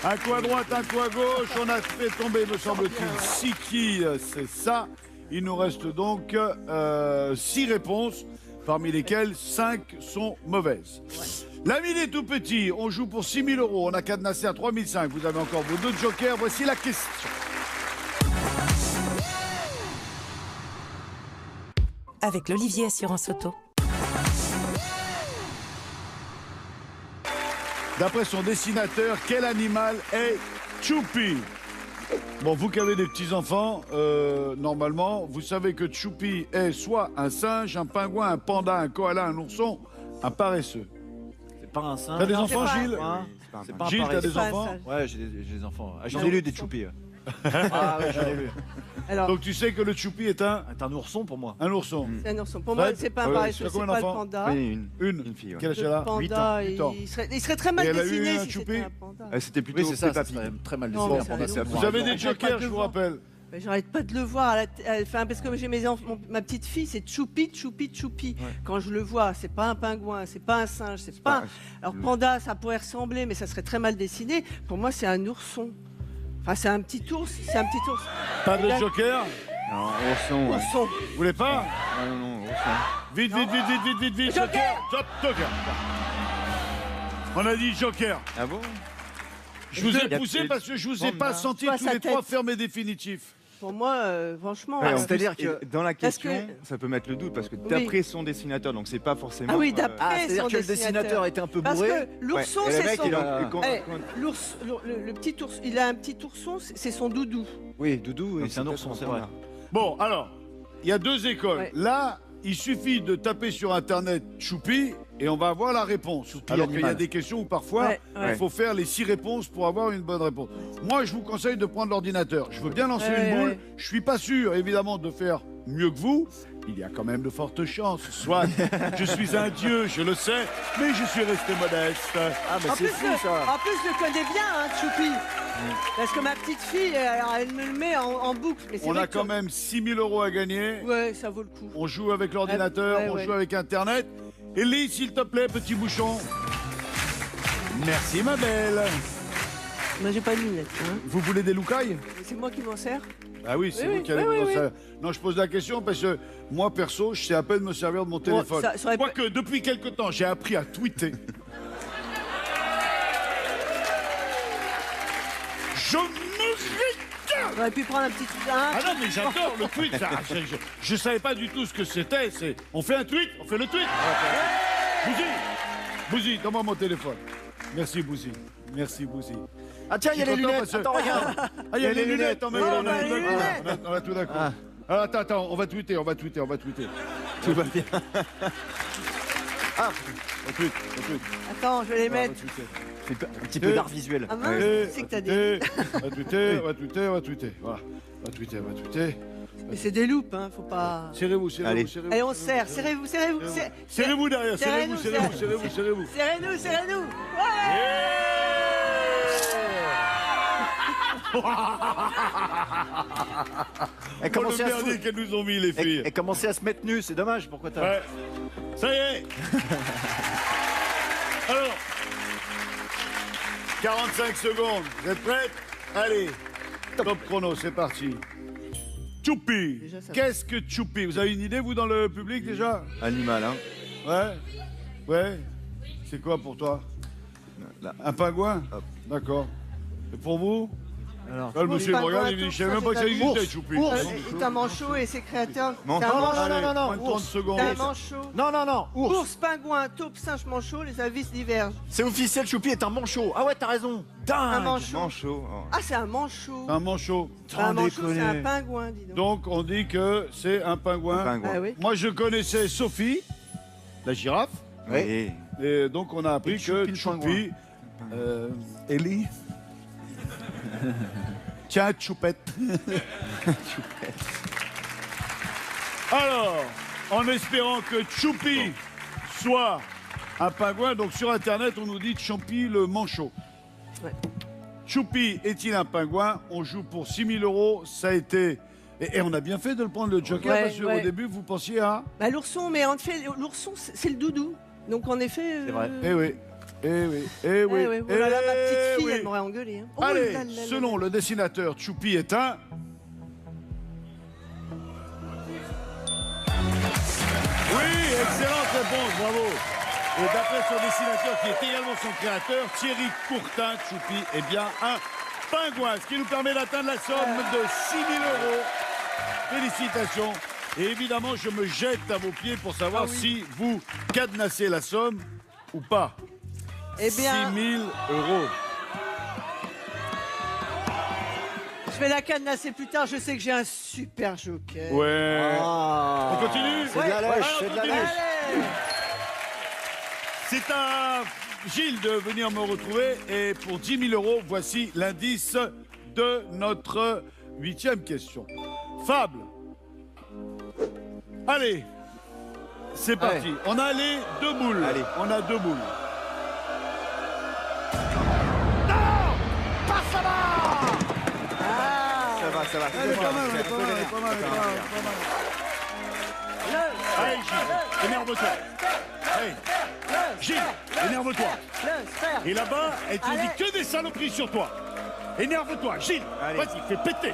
Un coup à droite, un coup à gauche. On a fait tomber, me semble-t-il, 6 quilles, c'est ça. Il nous reste donc 6 réponses, parmi lesquelles 5 sont mauvaises. L'ami des tout petits, on joue pour 6 000 €. On a cadenassé à 3 500. Vous avez encore vos 2 jokers. Voici la question. Avec l'Olivier Assurance Auto. D'après son dessinateur, quel animal est Choupi? Bon, vous qui avez des petits-enfants, normalement, vous savez que Choupi est soit un singe, un pingouin, un panda, un koala, un ourson, un paresseux. C'est pas un singe. T'as des Non, enfants, c'est pas- Gilles? Hein C'est pas un Gilles, t'as paresseux. des pas un enfants? singe. Ouais, j'ai des enfants. Ah, j'en Non. ai lu des choupis. Ah ouais, j'en ai lu. Alors, Donc tu sais que le Choupi est C'est un ourson pour moi. un ourson. c'est un ourson. Pour moi, Fred, c'est pas un ouais, paresseux, t'as c'est combien pas le d'enfants? panda. Oui, Une. fille, ouais. Quel âge elle Le a? panda, 8 ans. il serait très mal Et elle a eu dessiné un si choupi c'était un panda. C'était plutôt Oui, c'est ça, Peppa ça Pig. serait très mal Non, dessiné. mais Panda, ça c'est allait un loin. Vous avez des J'arrête pas jokers, de je le vous voir. rappelle. Mais j'arrête pas de le voir. Enfin, parce que j'ai mes enfants, ma petite fille, c'est Choupi, Choupi, Choupi. Quand je le vois, c'est pas un pingouin, c'est pas un singe, c'est pas. Alors panda, ça pourrait ressembler, mais ça serait très mal dessiné. Pour moi, c'est un ourson. Enfin, c'est un petit ours. C'est un petit ours. Pas de Il a- joker? Non, ourson, ouais. Ourson. Vous voulez pas? Non, ourson. Vite, vite, vite, vite, vite, vite, vite. Joker. Joker. On a dit joker. Ah bon? Je vous ai Il y a- poussé parce que je vous ai Panda. pas senti Soit tous sa les trois tête. fermes et définitifs. Pour moi, franchement. Ouais, en c'est-à-dire plus, que- dans la Parce question, que- ça peut mettre le doute parce que Oui. d'après son dessinateur, donc c'est pas forcément. Ah oui, d'après Ah, c'est-à-dire son que le dessinateur était un peu Parce bourré. que l'ourson, Ouais, et le c'est mec, son. il a- quand- Eh, quand- le petit ours, il a un petit ourson, c'est son doudou. Oui, Doudou, donc c'est un ourson, peut-être c'est un vrai. panda. Bon, alors, il y a 2 écoles. Ouais. Là, il suffit de taper sur Internet Choupi et on va avoir la réponse. Alors qu'il y a animal. des questions où parfois, Ouais, ouais. il faut faire les 6 réponses pour avoir une bonne réponse. Moi, je vous conseille de prendre l'ordinateur. Je veux bien lancer Ouais, une boule. ouais. Je suis pas sûr, évidemment, de faire mieux que vous. Il y a quand même de fortes chances. Soit je suis un dieu, je le sais, mais je suis resté modeste. Ah, mais En c'est plus, fou ça. en plus, je le connais bien, hein, Choupi. Parce que ma petite fille, alors, elle me le met en boucle. Mais c'est On vrai a que- quand même 6 000 € à gagner. Ouais, ça vaut le coup. On joue avec l'ordinateur, Ouais, on ouais. joue avec Internet. Ellie, s'il te plaît, petit bouchon. Merci, ma belle. Moi, j'ai pas de lunettes. Hein. Vous voulez des loucailles? C'est moi qui m'en sers. Ah oui, c'est Oui, vous qui allez oui, vous oui, en servir. Non, je pose la question parce que moi, perso, je sais à peine me servir de mon téléphone. ça aurait Quoique, depuis quelque temps, j'ai appris à tweeter. Je me régale! J'aurais pu prendre un petit. Ah non, mais j'adore le tweet. Ça. Je savais pas du tout ce que c'était. On fait un tweet, on fait le tweet. Bouzy, donne-moi mon téléphone. Merci, Bouzy. Merci, Bouzy. Ah tiens, il y a les lunettes. Attends, regarde. Ah, il y a les lunettes en même Oh, temps. bah, les lunettes. On a tout d'accord. Ah, attends, on va tweeter. Tout va bien. On tweet. Attends, je vais les mettre. Fais un petit peu d'art visuel. Ah mince, c'est que t'as dit. On va tweeter. Voilà. On va tweeter. Mais c'est des loupes, hein, faut pas. Serrez-vous. Allez. Allez, on se serre. Serrez-vous. Serrez-vous derrière. Serrez-nous. Serrez-vous. Serrez-nous. Et Oh, commencez le à se merdier qu'elles nous ont mis, les filles. et commencez à se mettre nus, c'est dommage. Pourquoi t'as. Ouais. Ça y est. Alors, 45 secondes. Vous êtes prêts? Allez, top chrono, c'est parti. Choupi. Déjà, ça va. Qu'est-ce que Choupi? Vous avez une idée, vous, dans le public, déjà? Animal, hein. Ouais. C'est quoi pour toi? Là. Un pingouin? Hop. D'accord. Et pour vous? Alors, Là, le monsieur me pingouin, regarde, il dit, tout je savais ça, même pas que ça c'est un existait, Choupi. C'est un manchot et ses créateurs. Manchot. C'est un manchot. Allez, non, moins de 30 secondes. C'est un manchot. Non, ours. Ours, pingouin, taupe, singe, manchot, les avis divergent. C'est officiel, Choupi est un manchot. Ah ouais, t'as raison. Un Dingue. manchot. Manchot. Oh. Ah, c'est un manchot. Un manchot. Un manchot, déconner. c'est un pingouin, dis donc. Donc, on dit que c'est un pingouin. Un pingouin. Ah oui. Moi, je connaissais Sophie, la girafe. Oui. Et donc, on a appris Et que Choupi, le Choupi... Ellie Tiens, Choupette. Alors, en espérant que Choupi soit un pingouin, donc sur Internet, on nous dit Choupi le manchot. Ouais. Choupi est-il un pingouin? On joue pour 6 000 €. Ça a été... Et on a bien fait de le prendre, le joker, Ouais, parce qu'au ouais. début, vous pensiez à... Bah, l'ourson, mais en fait, l'ourson, c'est le doudou. Donc, en effet. C'est vrai. Eh oui. Eh oui. Oh là là, ma petite fille, oui. elle m'aurait engueulé. Hein. Oh Allez, là là là selon là. le dessinateur, Choupi est un... Oui, excellente réponse, bravo. Et d'après son dessinateur, qui est également son créateur, Thierry Courtin, Choupi est bien un pingouin, ce qui nous permet d'atteindre la somme de 6 000 €. Félicitations. Et évidemment, je me jette à vos pieds pour savoir si vous cadenassez la somme ou pas. Eh bien, 6 000 €. je vais la cadenasser plus tard. Je sais que j'ai un super joker. Ouais. Ah. On continue? C'est de la lèche, on c'est de la continue. lèche. Allez. C'est à Gilles de venir me retrouver. Et pour 10 000 €, voici l'indice de notre 8e question. Fable. Allez, c'est parti. Allez. On a les 2 boules. Allez. On a 2 boules. Ça va. Elle est pas mal, elle est pas mal, elle est pas mal, elle est pas mal. Allez, Gilles, énerve-toi. Hey, Gilles, énerve-toi. Le sphère. Et là-bas, elle te Allez. dit que des saloperies sur toi. Énerve-toi, Gilles. Allez. Vas-y, fais péter.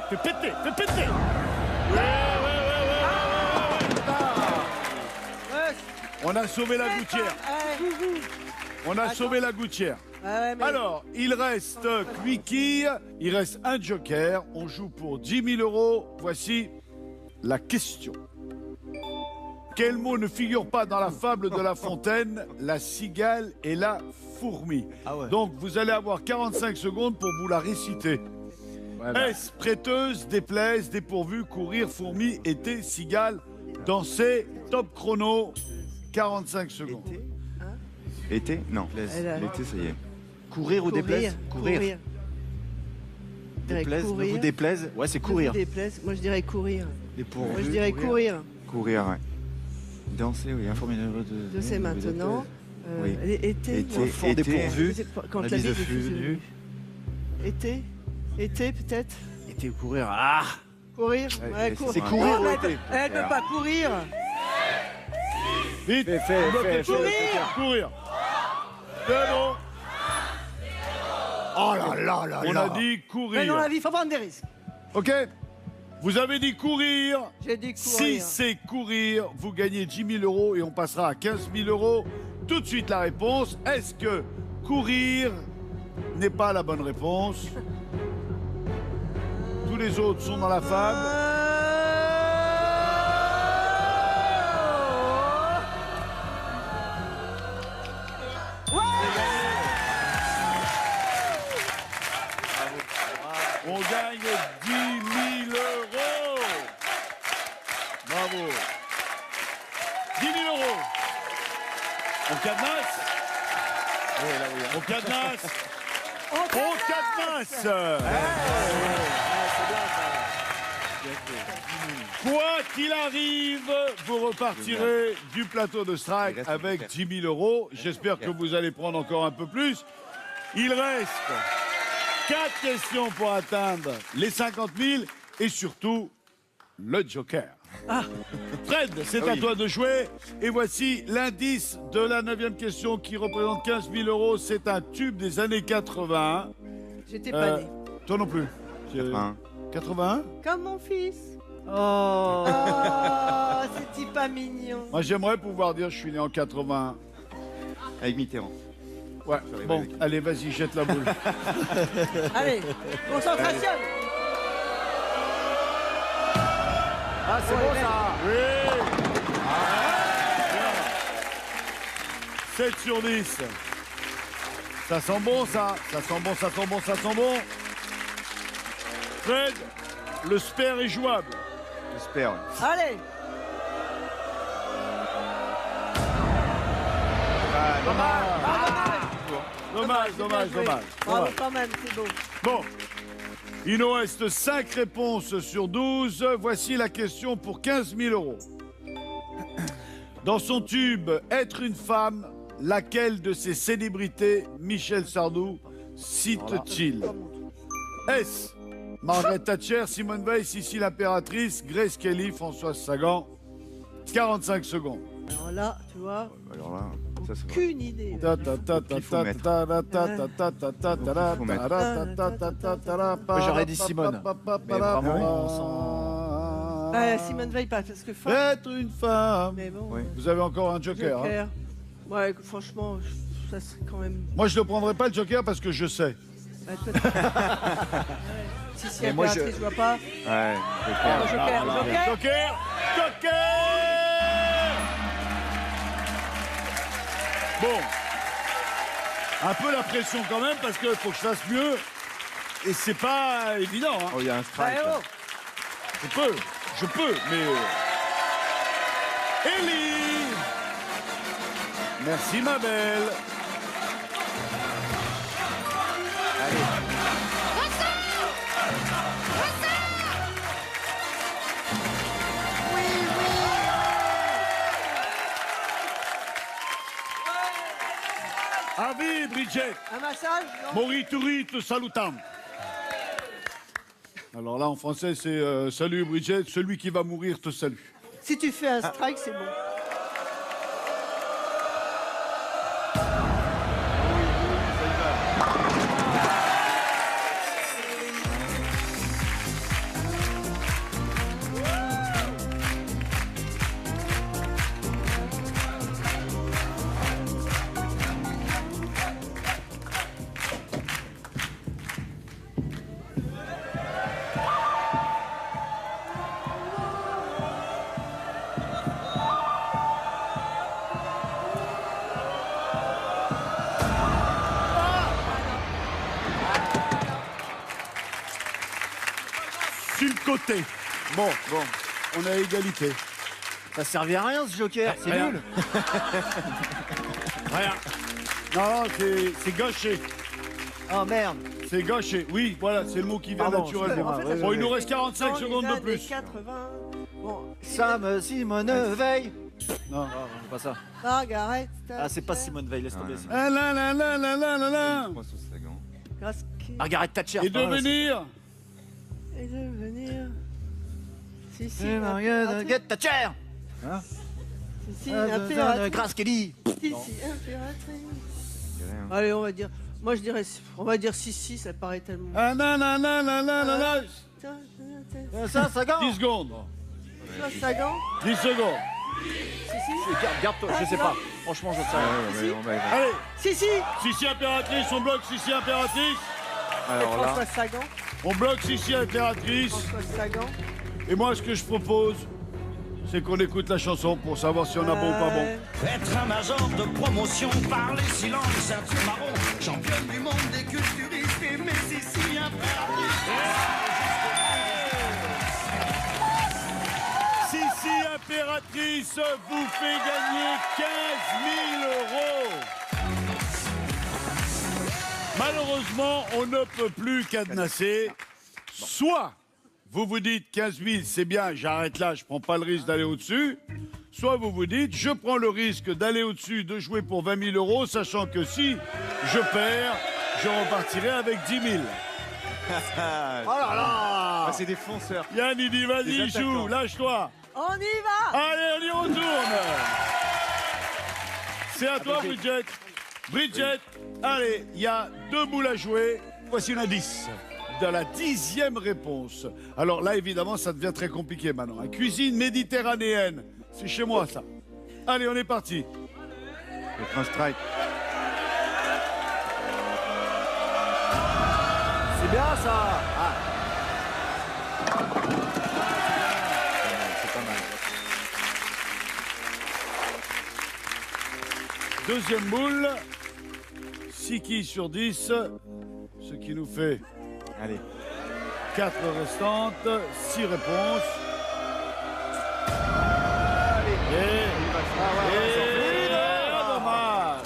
Ouais. On a sauvé la gouttière. On a sauvé la gouttière. Ouais, mais... Alors, il reste Quickie, il reste un joker. On joue pour 10 000 €. Voici la question. Quel mot ne figure pas dans la fable de La Fontaine, la cigale et la fourmi? Ah ouais. Donc, vous allez avoir 45 secondes pour vous la réciter. Est-ce prêteuse, déplaise, dépourvue, courir, fourmi, été, cigale, danser, top chrono, 45 secondes. Été? Non. Elle a- L'été, ça y est. Courir ou déplaise? Courir. Déplaise, ne Courir. vous déplaise. Ouais, c'est courir. Déplaise. Moi, je dirais courir. Et pour Moi, je dirais courir. Courir, ouais. Danser, oui. Informer de... Je sais maintenant. Oui. Été. Été. non. Fort dépourvu. C'est pas- Quand La la bise bise de est flux, plus nu. Été. Été, peut-être. Été ou courir. Ah! Courir. Ouais, Ouais, c'est courir Non, ou mais été. elle peut pas courir. Vite, Fais, bloquez fais, le courir. courir. C'est bon. Oh là là là On là. a dit Mais dans la courir. vie, il faut prendre des risques. Ok. Vous avez dit courir. J'ai dit Si courir. c'est courir, vous gagnez 10 000 euros et on passera à 15 000 euros. Tout de suite la réponse. Est-ce que courir n'est pas la bonne réponse? Tous les autres sont dans la fable. On gagne 10 000 euros. Bravo. 10 000 euros. On cadenasse. On cadenasse. On cadenasse. Quoi qu'il arrive, vous repartirez du plateau de Strike reste avec offert. 10 000 euros. J'espère que vous allez prendre encore un peu plus. Il reste 4 questions pour atteindre les 50 000 et surtout le Joker. Fred, c'est à toi de jouer. Et voici l'indice de la 9e question qui représente 15 000 euros. C'est un tube des années 80. J'étais pas née. Toi non plus. 81. 81. Comme mon fils. Oh. Oh, c'est pas mignon. Moi, j'aimerais pouvoir dire je suis né en 81. Avec Mitterrand. Ouais, J'arrive bon, avec. allez, vas-y, jette la boule. Allez, concentration. Ah, c'est bon ça. Oui. 7 sur 10. Ça sent bon, ça. Ça sent bon, ça sent bon, ça sent bon. Fred, le spare est jouable. J'espère. Ouais. Allez. Dommage, dommage, dommage. Bravo dommage. quand même, c'est beau. Bon, il nous reste 5 réponses sur 12. Voici la question pour 15 000 euros. Dans son tube Être une femme, laquelle de ces célébrités Michel Sardou cite-t-il? Est-ce Margaret Thatcher, Simone Veil, Sissi l'impératrice, Grace Kelly, Françoise Sagan? 45 secondes. Alors là, tu vois, Alors là, ça c'est vrai. aucune idée. Ta ta ta ta Faut ta mettre. ta ta ta ta ta ta ta ta ta Faut mettre. ta ta ta ta ta ta. Moi, j'aurais dit Simone. Mais vraiment, Simone Veil, pas parce que femme. Être une femme. Mais bon, Oui. Vous avez encore un joker. Hein. Joker. Ouais, franchement, ça serait quand même. Moi, je ne le prendrai pas le joker parce que je sais. Ouais, toi, si, Mais moi, impératrice, je vois pas. Ouais, Oh, Joker, Joker. Joker. Joker. Bon. Un peu la pression quand même parce qu'il faut que je fasse mieux. Et c'est pas évident. Hein. Oh, il y a un Ouais, strike. là. oh. Je peux, mais... Ellie. Merci ma belle. Avis, Bridget. Un massage, non? Morituri te salutam. Alors là, en français, c'est salut Bridget, celui qui va mourir te salue. Si tu fais un strike, c'est bon. Sur le côté. Bon, on a égalité. Ça servait à rien ce joker, c'est Rien. nul. Rien. Non, c'est gaucher. Oh merde. C'est gaucher. Oui, voilà, c'est le mot qui vient Pardon, naturellement. en fait, ça Bon, fait- il nous reste 45 Dans secondes les de années plus. 80. Bon, Sam, Simone Veil. Non. Ah, c'est pas ça. Margaret. Ah, c'est pas Simone Veil, laisse tomber. Ah, c'est- Ah là là là là là là là. François Sagan. Grâce qui- Margaret Thatcher. Et pardon, devenir. Et devenir. Si, c'est- Margaret Thatcher. Si, impératrice. Grace Kelly. Si, impératrice. Je dirais, hein. Allez, on va dire. Moi, je dirais, on va dire 6-6, ça paraît tellement. Ah, nanana. Ça gagne. 10 secondes. Ça gagne. 10 secondes. Garde-toi, je sais pas. Franchement, je sais rien. Allez, Si. Sissi impératrice, on bloque Sissi impératrice. Alors là, François Sagan. On bloque Sissi impératrice. François Sagan. Et moi, ce que je propose, c'est qu'on écoute la chanson pour savoir si on a bon ou pas bon. Être un major de promotion par les silences, ceinture marron, championne du monde des culturistes et Messi impératrice. Sissi impératrice vous fait gagner 15 000 €. Malheureusement, on ne peut plus cadenasser. Soit vous vous dites 15 000, c'est bien, j'arrête là, je prends pas le risque d'aller au-dessus. Soit vous vous dites, je prends le risque d'aller au-dessus, de jouer pour 20 000 €, sachant que si je perds, je repartirai avec 10 000. oh là là, c'est des fonceurs. Yann, il dit, vas-y, Des attaquants. joue, lâche-toi. On y va. Allez, on y retourne. C'est à toi, Bridget. Bridget, allez, il y a 2 boules à jouer. Voici un indice de la 10e réponse. Alors là, évidemment, ça devient très compliqué maintenant. Cuisine méditerranéenne. C'est chez moi, ça. Allez, on est parti. C'est un strike. C'est bien ça. C'est pas mal. Deuxième boule. 6 quilles sur 10. Ce qui nous fait Allez. 4 restantes. 6 réponses. Dommage.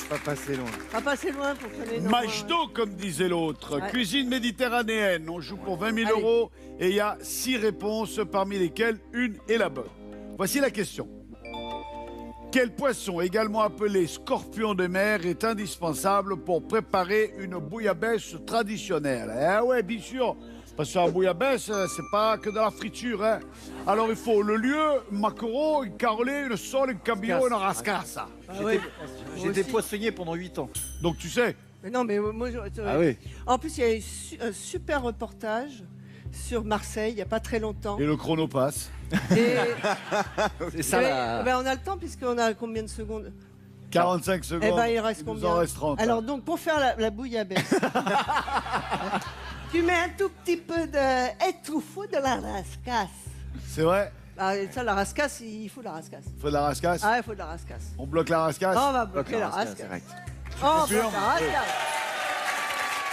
Pas passé loin. Pas passer loin pour qu'on ait nos Majdo, comme disait l'autre. Ouais. Cuisine méditerranéenne. On joue pour 20 000 Allez. € et il y a 6 réponses, parmi lesquelles une est la bonne. Voici la question. Quel poisson, également appelé scorpion de mer, est indispensable pour préparer une bouillabaisse traditionnelle? Eh ouais, bien sûr. Parce que la bouillabaisse, c'est pas que de la friture. Hein. Alors il faut le lieu, un maquereau, une carolée, une sole, un cabillaud, une rascasse. Ah oui. J'étais aussi. poissonnier pendant 8 ans. Donc tu sais. Mais non, mais moi, oui. En plus, il y a eu un super reportage sur Marseille il n'y a pas très longtemps. Et le chrono passe. Et, C'est ça la... on a le temps puisqu'on a combien de secondes? 45 secondes. Eh ben, il reste nous combien? en reste 30. Alors donc pour faire la bouillabaisse, tu mets un tout petit peu d'étouffo de la rascasse. C'est vrai? Ah, et ça, la rascasse, il faut de la rascasse. Faut de la rascasse? Ah, il faut de la rascasse. On bloque la rascasse? On va bloquer la rascasse. On bloque la rascasse.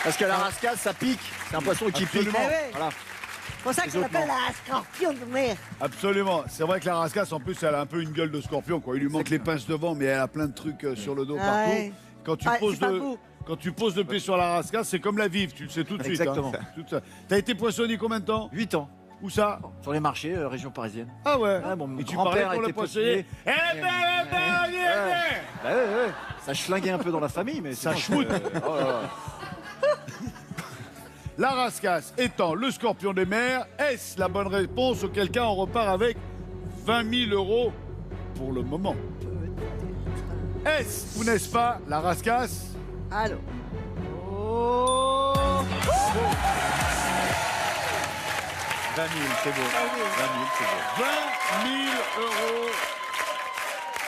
Parce que la rascasse, ça pique. C'est un poisson qui pique. Absolument. Eh ouais. Voilà. C'est pour ça qu'on Absolument. appelle la scorpion de mer. Absolument. C'est vrai que la rascasse, en plus, elle a un peu une gueule de scorpion, quoi. Il lui manque les pinces devant, mais elle a plein de trucs sur le dos partout. Ouais. Quand tu Ah, poses c'est pas le... beau. Quand tu poses le pied sur la rascasse, c'est comme la vive, tu le sais tout de suite. Exactement. Hein. Tout ça. T'as été poissonnier combien de temps? 8 ans. Où ça? Sur les marchés, région parisienne. Ah ouais. Ah, mon Et tu grand-père parlais pour le était poissonnier? poissonnier. Eh ben, eh ben, eh ben, eh ben. Bah ouais. Ça schlinguait un peu dans la famille, mais Ça sinon, schmoute. oh là là. La rascasse étant le scorpion des mers, est-ce la bonne réponse auquel cas on repart avec 20 000 € pour le moment? Est-ce ou n'est-ce pas la rascasse? Alors. Oh. 20 000, c'est beau. 20 000, c'est beau. 20 000 €.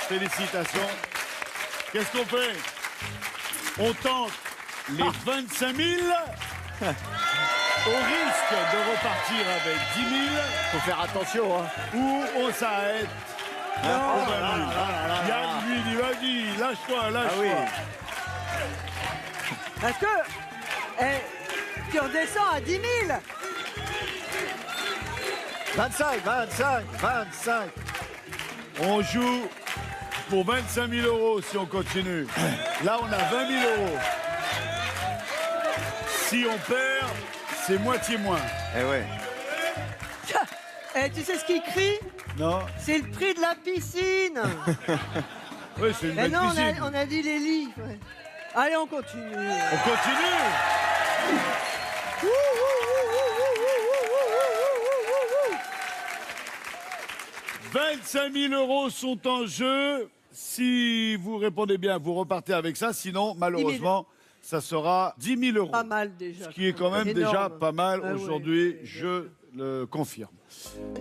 Félicitations. Qu'est-ce qu'on fait? On tente les 25 000 au risque de repartir avec 10 000 Faut faire attention, hein. ou on s'arrête. Yann, lui dit, vas-y, lâche-toi, lâche-toi. Ah oui. Parce que tu redescends à 10 000. 25. On joue pour 25 000 € si on continue. Là, on a 20 000 €. Si on perd, c'est moitié moins. Eh ouais. Tu sais ce qu'il crie? Non? C'est le prix de la piscine. Oui, c'est une Mais belle non, piscine. on a dit les lits. Ouais. Allez, on continue. On continue. 25 000 € sont en jeu. si vous répondez bien, vous repartez avec ça. Sinon, malheureusement, ça sera 10 000 euros. Pas mal déjà. Ce qui est quand même Énorme. déjà pas mal Ah ouais, aujourd'hui, ouais, je le confirme.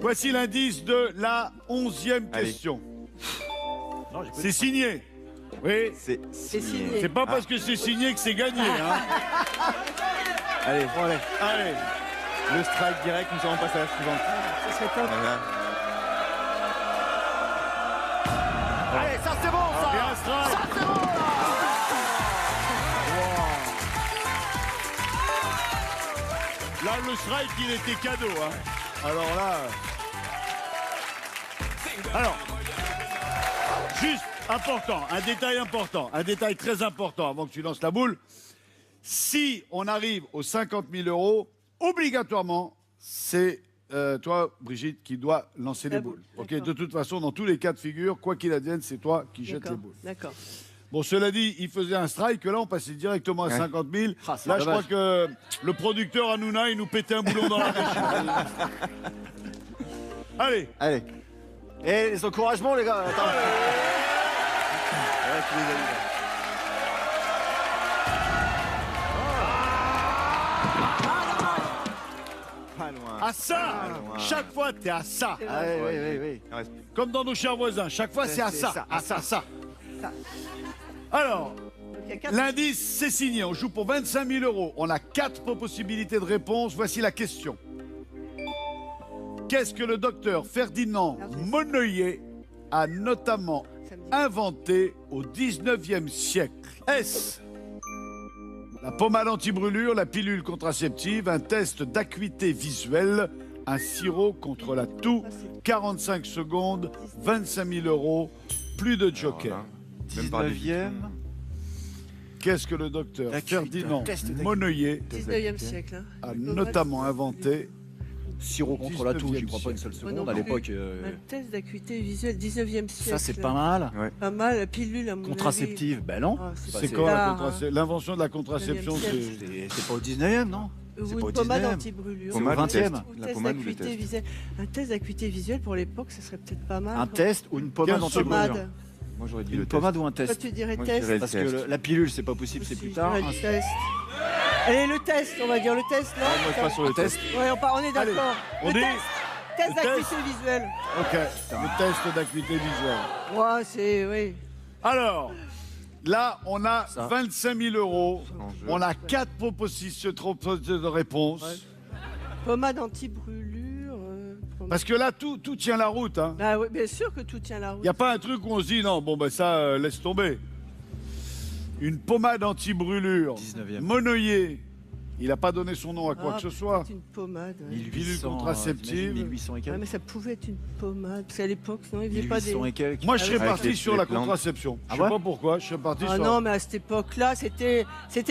Voici l'indice de la 11e Allez. question. Non, j'ai pas C'est signé. Oui. C'est C'est signé. C'est pas parce que c'est signé que c'est gagné. Hein. Allez, bon, allez. Allez. Le strike direct, nous allons passer à la suivante. Ça serait top. Voilà. Allez, ça c'est bon, ça. Et un strike. Là, le strike, il était cadeau. Hein. Alors là. Alors, juste important, un détail très important avant que tu lances la boule. Si on arrive aux 50 000 euros, obligatoirement, c'est toi, Brigitte, qui dois lancer les La boules. boule, Ok, d'accord. de toute façon, dans tous les cas de figure, quoi qu'il advienne, c'est toi qui jettes les D'accord. boules. D'accord. Bon, cela dit, il faisait un strike, là, on passait directement à 50 000. Ah, c'est Là, je crois dommage. que le producteur Hanouna, il nous pétait un boulon dans la bouche. Allez, Allez. Et les encouragements, les gars. Attends. Ouais, tu les as eu, là. Pas loin. à ça. loin. Chaque fois, t'es à ça. Ah, oui, oui, oui, oui. Il en reste- Comme dans nos chers voisins. Chaque fois, c'est à C'est ça. ça, À ça. Ça. Alors, Donc, il y a quatre- l'indice, c'est signé. On joue pour 25 000 euros. On a 4 possibilités de réponse. Voici la question. Qu'est-ce que le docteur Ferdinand Monnoyer a notamment Ça me dit- inventé au 19e siècle? Est-ce la pommade anti-brûlure, la pilule contraceptive, un test d'acuité visuelle, un sirop contre la toux, 45 secondes, 25 000 euros, plus de joker? Alors là, même par des 19e. Qu'est-ce que le docteur D'acuité, Ferdinand test d'acuité. Monnoyer 19e siècle. Hein. a notamment inventé? Sirop contre la toux, j'y crois pas une seule Moi non seconde. À plus. l'époque, Un test d'acuité visuelle, 19e siècle. ça c'est pas mal. Pas mal, la pilule à mon avis. Contraceptive, ben non. Ah, C'est pas quoi tard, hein. l'invention de la contraception? 19e siècle. C'est pas au 19e, non? Ou C'est une pas au pommade 19e. anti-brûlure. Pommade au ou 20e. test Ou La test pommade ou le d'acuité test visuelle. Un test d'acuité visuelle pour l'époque, ça serait peut-être pas mal. Un test ou une pommade 15 anti-brûlure? Pommade. Moi, j'aurais dit Une le pommade ou un Toi, test? tu dirais Moi, je test. dirais- Parce que test. la pilule, c'est pas possible, c'est Aussi, plus je tard. dirais le test. Allez, le test, on va dire le test, non Moi, je passe sur le test. Ouais, on est d'accord. on Le dit- test, test le d'acuité visuelle. Ok, le test d'acuité visuelle. Ouais, c'est... Oui. Alors, là, on a Ça. 25 000 euros. En jeu. On a 4 propositions de réponse. Pommade anti-brûlure. Parce que là, tout tient la route. Hein. Bah oui, bien sûr que tout tient la Il route. n'y a pas un truc où on se dit non, bon, ben ça, laisse tomber. Une pommade anti-brûlure. 19e. Monnoyer. Il n'a pas donné son nom à quoi Ah, que ce soit. C'est une pommade. Ouais. 1800, contraceptive. 1800 et Ouais, quelques. mais ça pouvait être une pommade. Parce qu'à l'époque, sinon, ils faisaient pas des... 1800 et quelques. Moi, je serais Avec parti les- sur les la plantes. contraception. Ah Je sais ouais pas pourquoi, je serais parti Ah sur... non, mais à cette époque-là, c'était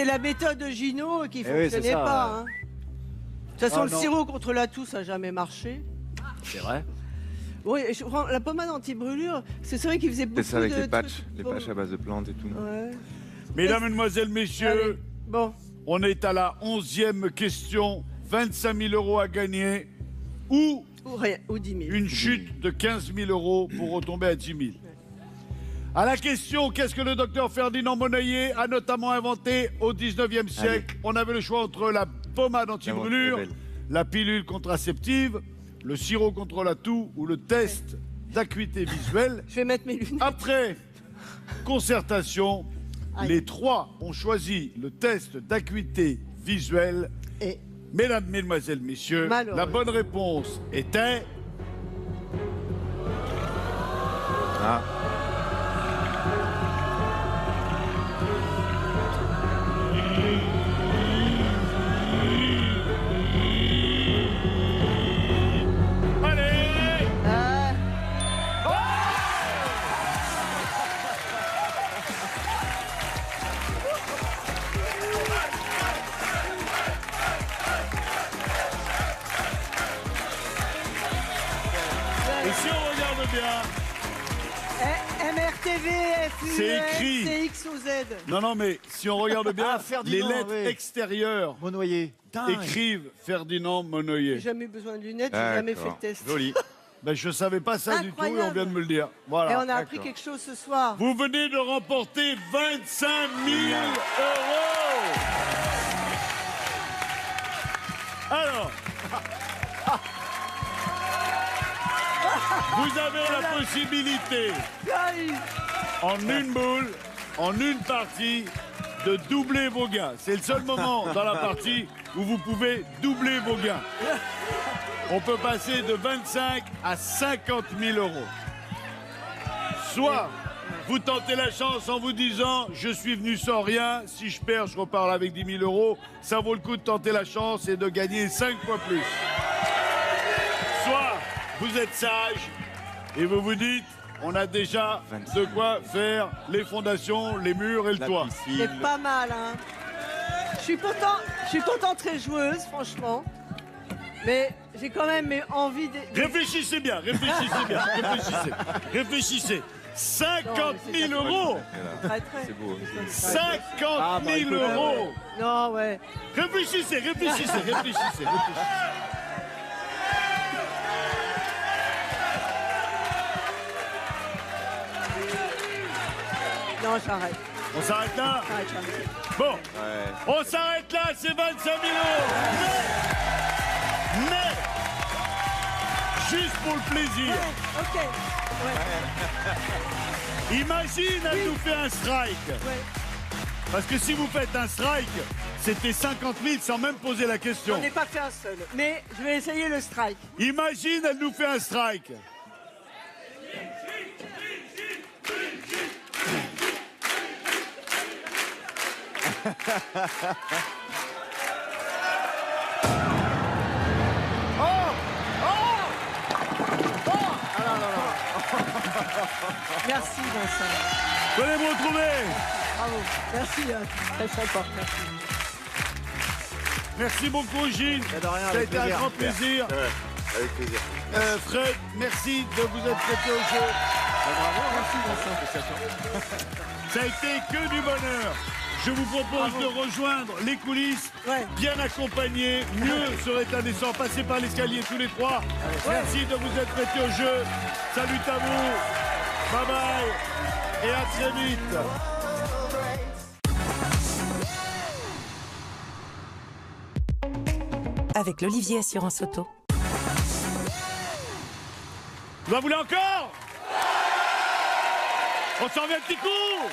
la méthode de Gino qui Eh oui, c'est fonctionnait ça, pas. ouais. Hein. De toute façon, Ah le non. sirop contre la toux, ça n'a jamais marché. C'est vrai. Oui, la pommade anti-brûlure, c'est vrai qu'ils faisaient beaucoup C'est ça avec de les patchs. trucs. Les patchs à base de plantes et tout. Ouais. Mesdames, Mesdemoiselles, Messieurs, Allez, bon. on est à la 11e question. 25 000 euros à gagner ou Ou rien, ou 10 000. une chute de 15 000 euros pour retomber à 10 000. À la question, qu'est-ce que le docteur Ferdinand Monnoyer a notamment inventé au 19e siècle? On avait le choix entre la pommade anti-brûlure, Rebelle. la pilule contraceptive, le sirop contre la toux ou le test d'acuité visuelle. Je vais mettre mes lunettes. Après concertation, Aïe. les 3 ont choisi le test d'acuité visuelle. Et Mesdames, Mesdemoiselles, Messieurs, Malheureux. la bonne réponse était... Ah, Allez! ah, Et si on regarde bien... MRTV, C'est écrit. CXOZ. Non, non, mais si on regarde bien, Ah, Ferdinand, les lettres oui. extérieures Monnoyer. Dingue. écrivent Ferdinand Monnoyer. J'ai jamais eu besoin de lunettes, j'ai jamais fait le d'accord. test. Joli. Ben, je savais pas ça du tout et on Incroyable. vient de me le dire. Voilà. Et on a appris quelque chose ce soir. Vous venez de remporter 25 000 euros. Alors, vous avez la possibilité, Aïe. en une boule, en une partie, de doubler vos gains. C'est le seul moment dans la partie où vous pouvez doubler vos gains. On peut passer de 25 à 50 000 euros. Soit vous tentez la chance en vous disant « Je suis venu sans rien, si je perds, je repars avec 10 000 euros ». Ça vaut le coup de tenter la chance et de gagner 5 fois plus. Soit vous êtes sage et vous vous dites « On a déjà de quoi faire les fondations, les murs et le toit ». C'est pas mal, hein. Je suis pourtant très joueuse, franchement. Mais j'ai quand même envie de... Réfléchissez bien, réfléchissez bien, réfléchissez. 50 000 euros. Très, très. C'est beau. 50 000 euros. Non, ouais. Réfléchissez. Non, j'arrête. On s'arrête là. J'arrête. Bon, on s'arrête là, c'est 25 000 euros. Mais, juste pour le plaisir, Ok. Ouais. imagine, elle nous fait un strike. Ouais. Parce que si vous faites un strike, c'était 50 000 sans même poser la question. J'en ai pas fait un seul. Mais je vais essayer le strike. Imagine, elle nous fait un strike. Merci, Vincent. Venez me retrouver. Bravo. Merci, très sympa. Merci. Merci beaucoup, Gilles. de rien, Ça a avec été un plaisir. grand plaisir. Avec plaisir. Fred, merci de vous être prêté au jeu. Merci, Vincent. Ça a été que du bonheur. Je vous propose de rejoindre les coulisses, Ouais. bien accompagnés. Mieux serait un essor. Passez par l'escalier tous les trois. Merci de vous être prêtés au jeu. Salut à vous. Bye bye. Et à très vite. Avec l'Olivier Assurance Auto. Vous en voulez encore? On s'en vient un petit coup?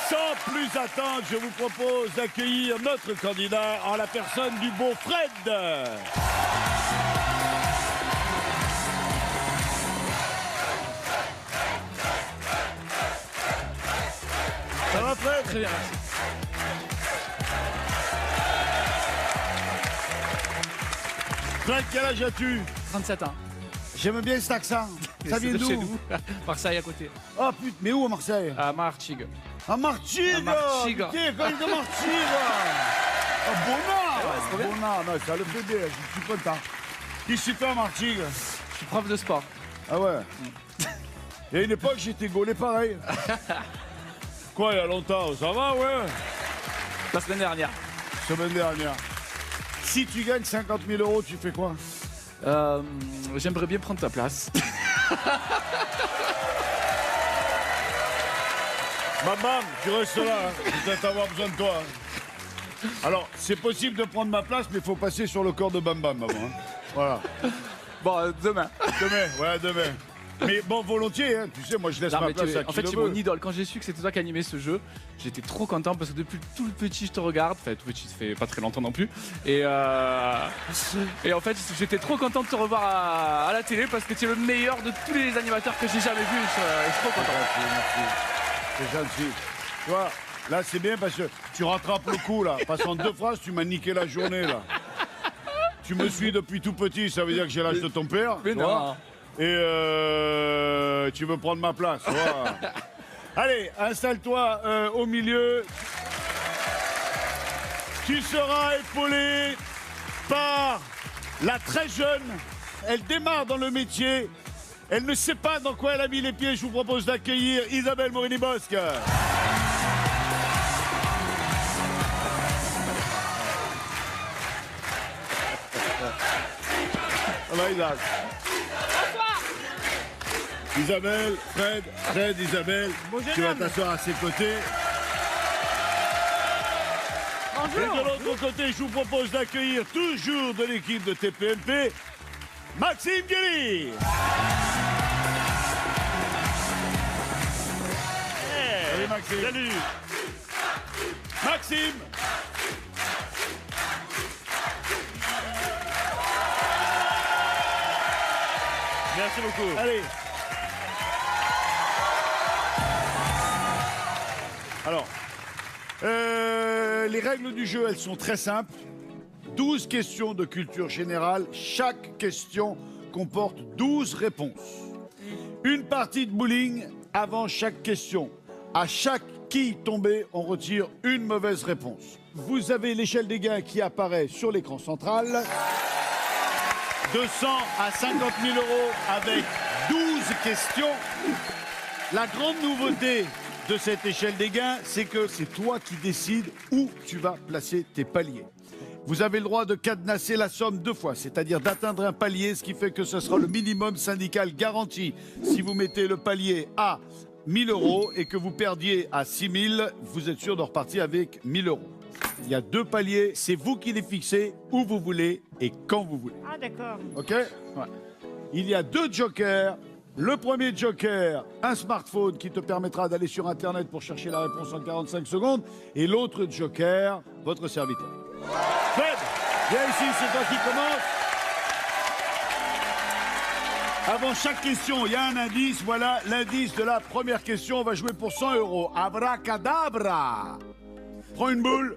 Sans plus attendre, je vous propose d'accueillir notre candidat en la personne du beau Fred. Ça va, Fred? Très bien, merci. Fred, quel âge as-tu? 37 ans. J'aime bien cet accent. Ça vient C'est de chez d'où? nous. Marseille à côté. Oh putain, mais où à Marseille? À Martigues. À Martigues! À Martigues. Putain, quand il est de Martigues! Ah, Bonnard! Bonnard, non, ça le fait bien, je suis content. Qu'est-ce que tu fais à Martigues? Je suis prof de sport. Ah ouais? Il y a une époque, j'étais gaulé pareil. Quoi, il y a longtemps? Ça va, ouais? La semaine dernière. Semaine dernière. Si tu gagnes 50 000 euros, tu fais quoi? J'aimerais bien prendre ta place. Bam, tu restes là, hein. Je vais peut-être avoir besoin de toi. Hein. Alors, c'est possible de prendre ma place, mais il faut passer sur le corps de Bam Bam avant. Hein. Voilà. Bon, demain. Demain. Mais bon, volontiers, hein. Tu sais, moi je laisse Non, ma mais place à en qui fait, le c'est veut. mon idole. Quand j'ai su que c'était toi qui animais ce jeu, j'étais trop content parce que depuis tout le petit, je te regarde. Enfin, tout petit, ça fait pas très longtemps non plus. Et en fait, j'étais trop content de te revoir à la télé parce que tu es le meilleur de tous les animateurs que j'ai jamais vus. Je suis trop content. Merci. C'est gentil. Tu vois, là c'est bien parce que tu rattrapes le coup là. Parce qu'en 2 phrases, tu m'as niqué la journée là. Tu me suis depuis tout petit, ça veut dire que j'ai l'âge de ton père. Mais tu non. vois. Et tu veux prendre ma place. Voilà. Allez, installe-toi au milieu. Tu seras épaulé par la très jeune. Elle démarre dans le métier. Elle ne sait pas dans quoi elle a mis les pieds. Je vous propose d'accueillir Isabelle Morini-Bosque. Ça va, Isabelle? Isabelle, Fred, Isabelle, tu vas t'asseoir à ses côtés. Et de l'autre côté, je vous propose d'accueillir toujours de l'équipe de TPMP, Maxime Guéry. Salut Maxime. Salut. Maxime. Merci beaucoup. Allez. Alors, les règles du jeu, elles sont très simples. 12 questions de culture générale. Chaque question comporte 12 réponses. Une partie de bowling avant chaque question. À chaque quille tombée, on retire une mauvaise réponse. Vous avez l'échelle des gains qui apparaît sur l'écran central. 200 à 50 000 € avec 12 questions. La grande nouveauté de cette échelle des gains, c'est que c'est toi qui décides où tu vas placer tes paliers. Vous avez le droit de cadenasser la somme 2 fois, c'est-à-dire d'atteindre un palier, ce qui fait que ce sera le minimum syndical garanti. Si vous mettez le palier à 1 000 € et que vous perdiez à 6 000, vous êtes sûr de repartir avec 1 000 €. Il y a 2 paliers, c'est vous qui les fixez où vous voulez et quand vous voulez. Ah, d'accord. OK? Ouais. Il y a 2 jokers. Le premier joker, un smartphone qui te permettra d'aller sur Internet pour chercher la réponse en 45 secondes. Et l'autre joker, votre serviteur. Fred, viens ici, c'est toi qui commence. Avant chaque question, il y a un indice. Voilà l'indice de la première question. On va jouer pour 100 €. Abracadabra. Prends une boule.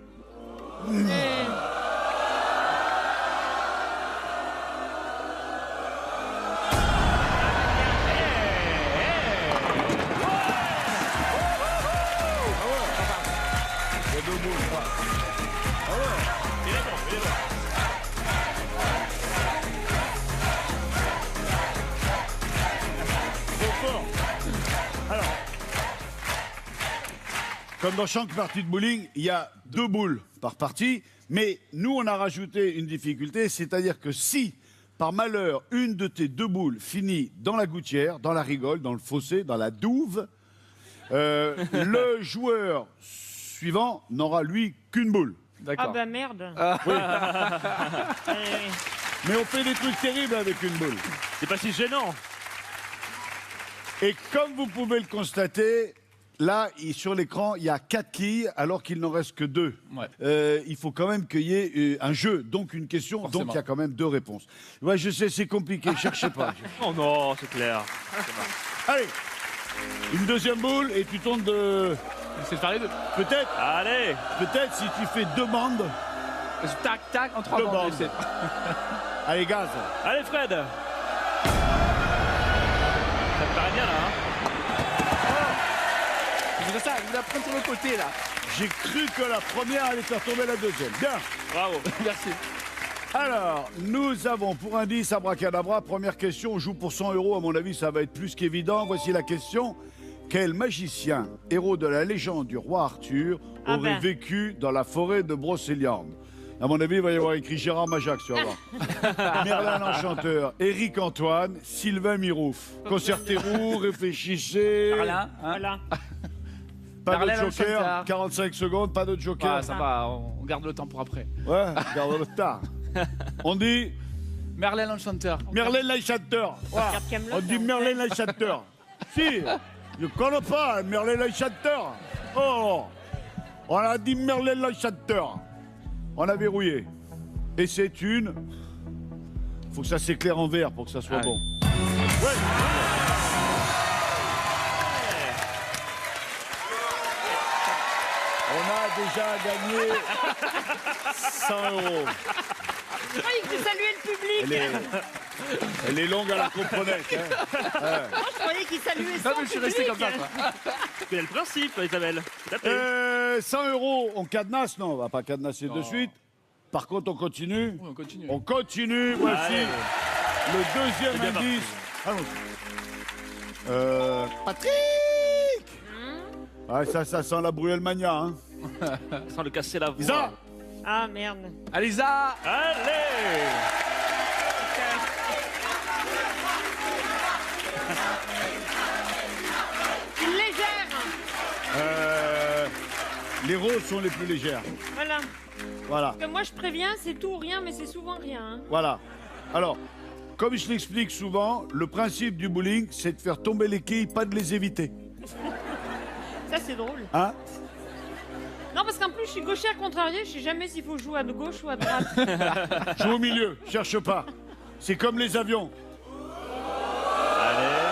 Comme dans chaque partie de bowling, il y a 2 boules par partie, mais nous, on a rajouté une difficulté, c'est-à-dire que si, par malheur, une de tes 2 boules finit dans la gouttière, dans la rigole, dans le fossé, dans la douve, le joueur suivant n'aura, lui, qu'une boule. D'accord. Ah bah merde. Oui. Eh, Mais on fait des trucs terribles avec une boule. C'est pas si gênant. Et comme vous pouvez le constater, là, sur l'écran, il y a 4 quilles alors qu'il n'en reste que 2. Ouais. Il faut quand même qu'il y ait un jeu, donc une question, Forcément. donc il y a quand même 2 réponses. Ouais, je sais, c'est compliqué, cherchez pas. Oh non, c'est clair. Allez, une deuxième boule et tu tournes de... C'est de faire les deux. Peut-être, Allez. peut-être si tu fais 2 bandes. Tac, tac, en 3 Deux bandes. bandes. j'essaie. Allez, gaz. Allez, Fred. Ça te paraît bien, là, hein? C'est ça, vous la prendre sur le côté, là. J'ai cru que la première allait faire tomber la deuxième. Bien. Bravo. Merci. Alors, nous avons pour indice abracadabra, première question, on joue pour 100 €, à mon avis ça va être plus qu'évident. Voici la question. Quel magicien, héros de la légende du roi Arthur, Ah aurait ben. vécu dans la forêt de Brocéliande? À mon avis, il va y avoir écrit Gérard Majax, tu vas voir. Merlin l'Enchanteur, Éric Antoine, Sylvain Mirouf. Concertez-vous, réfléchissez. Merlin, hein. voilà. Pas de Merlin joker, l'Enchanteur. 45 secondes, pas de joker. Ah, ça va, on garde le temps pour après. Ouais, garde le temps. On dit Merlin l'Enchanteur. Merlin l'Enchanteur. Voilà. Regarde Kaamelott, On dit hein. Merlin l'Enchanteur. Si, je ne connais pas Merlin l'Enchanteur. Oh, on a dit Merlin l'Enchanteur. On a verrouillé. Et c'est une... Faut que ça s'éclaire en vert pour que ça soit Ah bon. Ouais. On a déjà gagné 100 €. Ah, il faut saluer le public. Elle est longue à la comprenette. Hein. Moi, je croyais qu'il saluait Non, son mais je suis public. resté comme ça, quoi. Tu connais le principe, Isabelle. T'as pris. 100 €, on cadenasse? Non, on va pas cadenasser de Non. suite. Par contre, on continue. Oui, on continue. On continue. Voici Allez. le deuxième C'est bien indice. Allons. Patrick. Ah, ça sent la Bruelle Mania. Hein. Sans le casser la voix. Isa. Ah, merde. Alisa. Allez. Les roses sont les plus légères. Voilà. Voilà, Parce que moi, je préviens, c'est tout ou rien, mais c'est souvent rien. Hein. voilà. Alors, comme je l'explique souvent, le principe du bowling, c'est de faire tomber les quilles, pas de les éviter. Ça, c'est drôle. Hein? Non, parce qu'en plus, je suis gauchère contrariée, je sais jamais s'il faut jouer à gauche ou à droite. Joue au milieu, cherche pas. C'est comme les avions. Allez.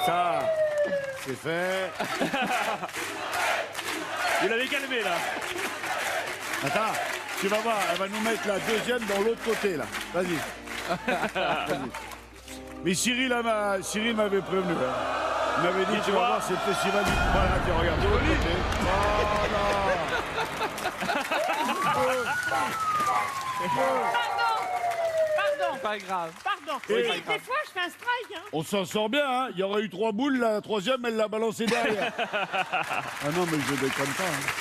Ça, c'est fait. Vous l'avez calmé là. Attends, tu vas voir, elle va nous mettre la deuxième dans l'autre côté, là. Vas-y. Vas-y. Mais Cyril m'avait prévenu. Hein. Il m'avait dit, tu vas voir, c'est le festival du... Voilà, tu regardes de l'autre côté. Pardon. Pas grave. Pardon. Et- Mais des fois, je fais un strike. Hein. On s'en sort bien, hein. Il y aurait eu 3 boules, la troisième, elle l'a balancée derrière. Ah non, mais je déconne pas. Hein.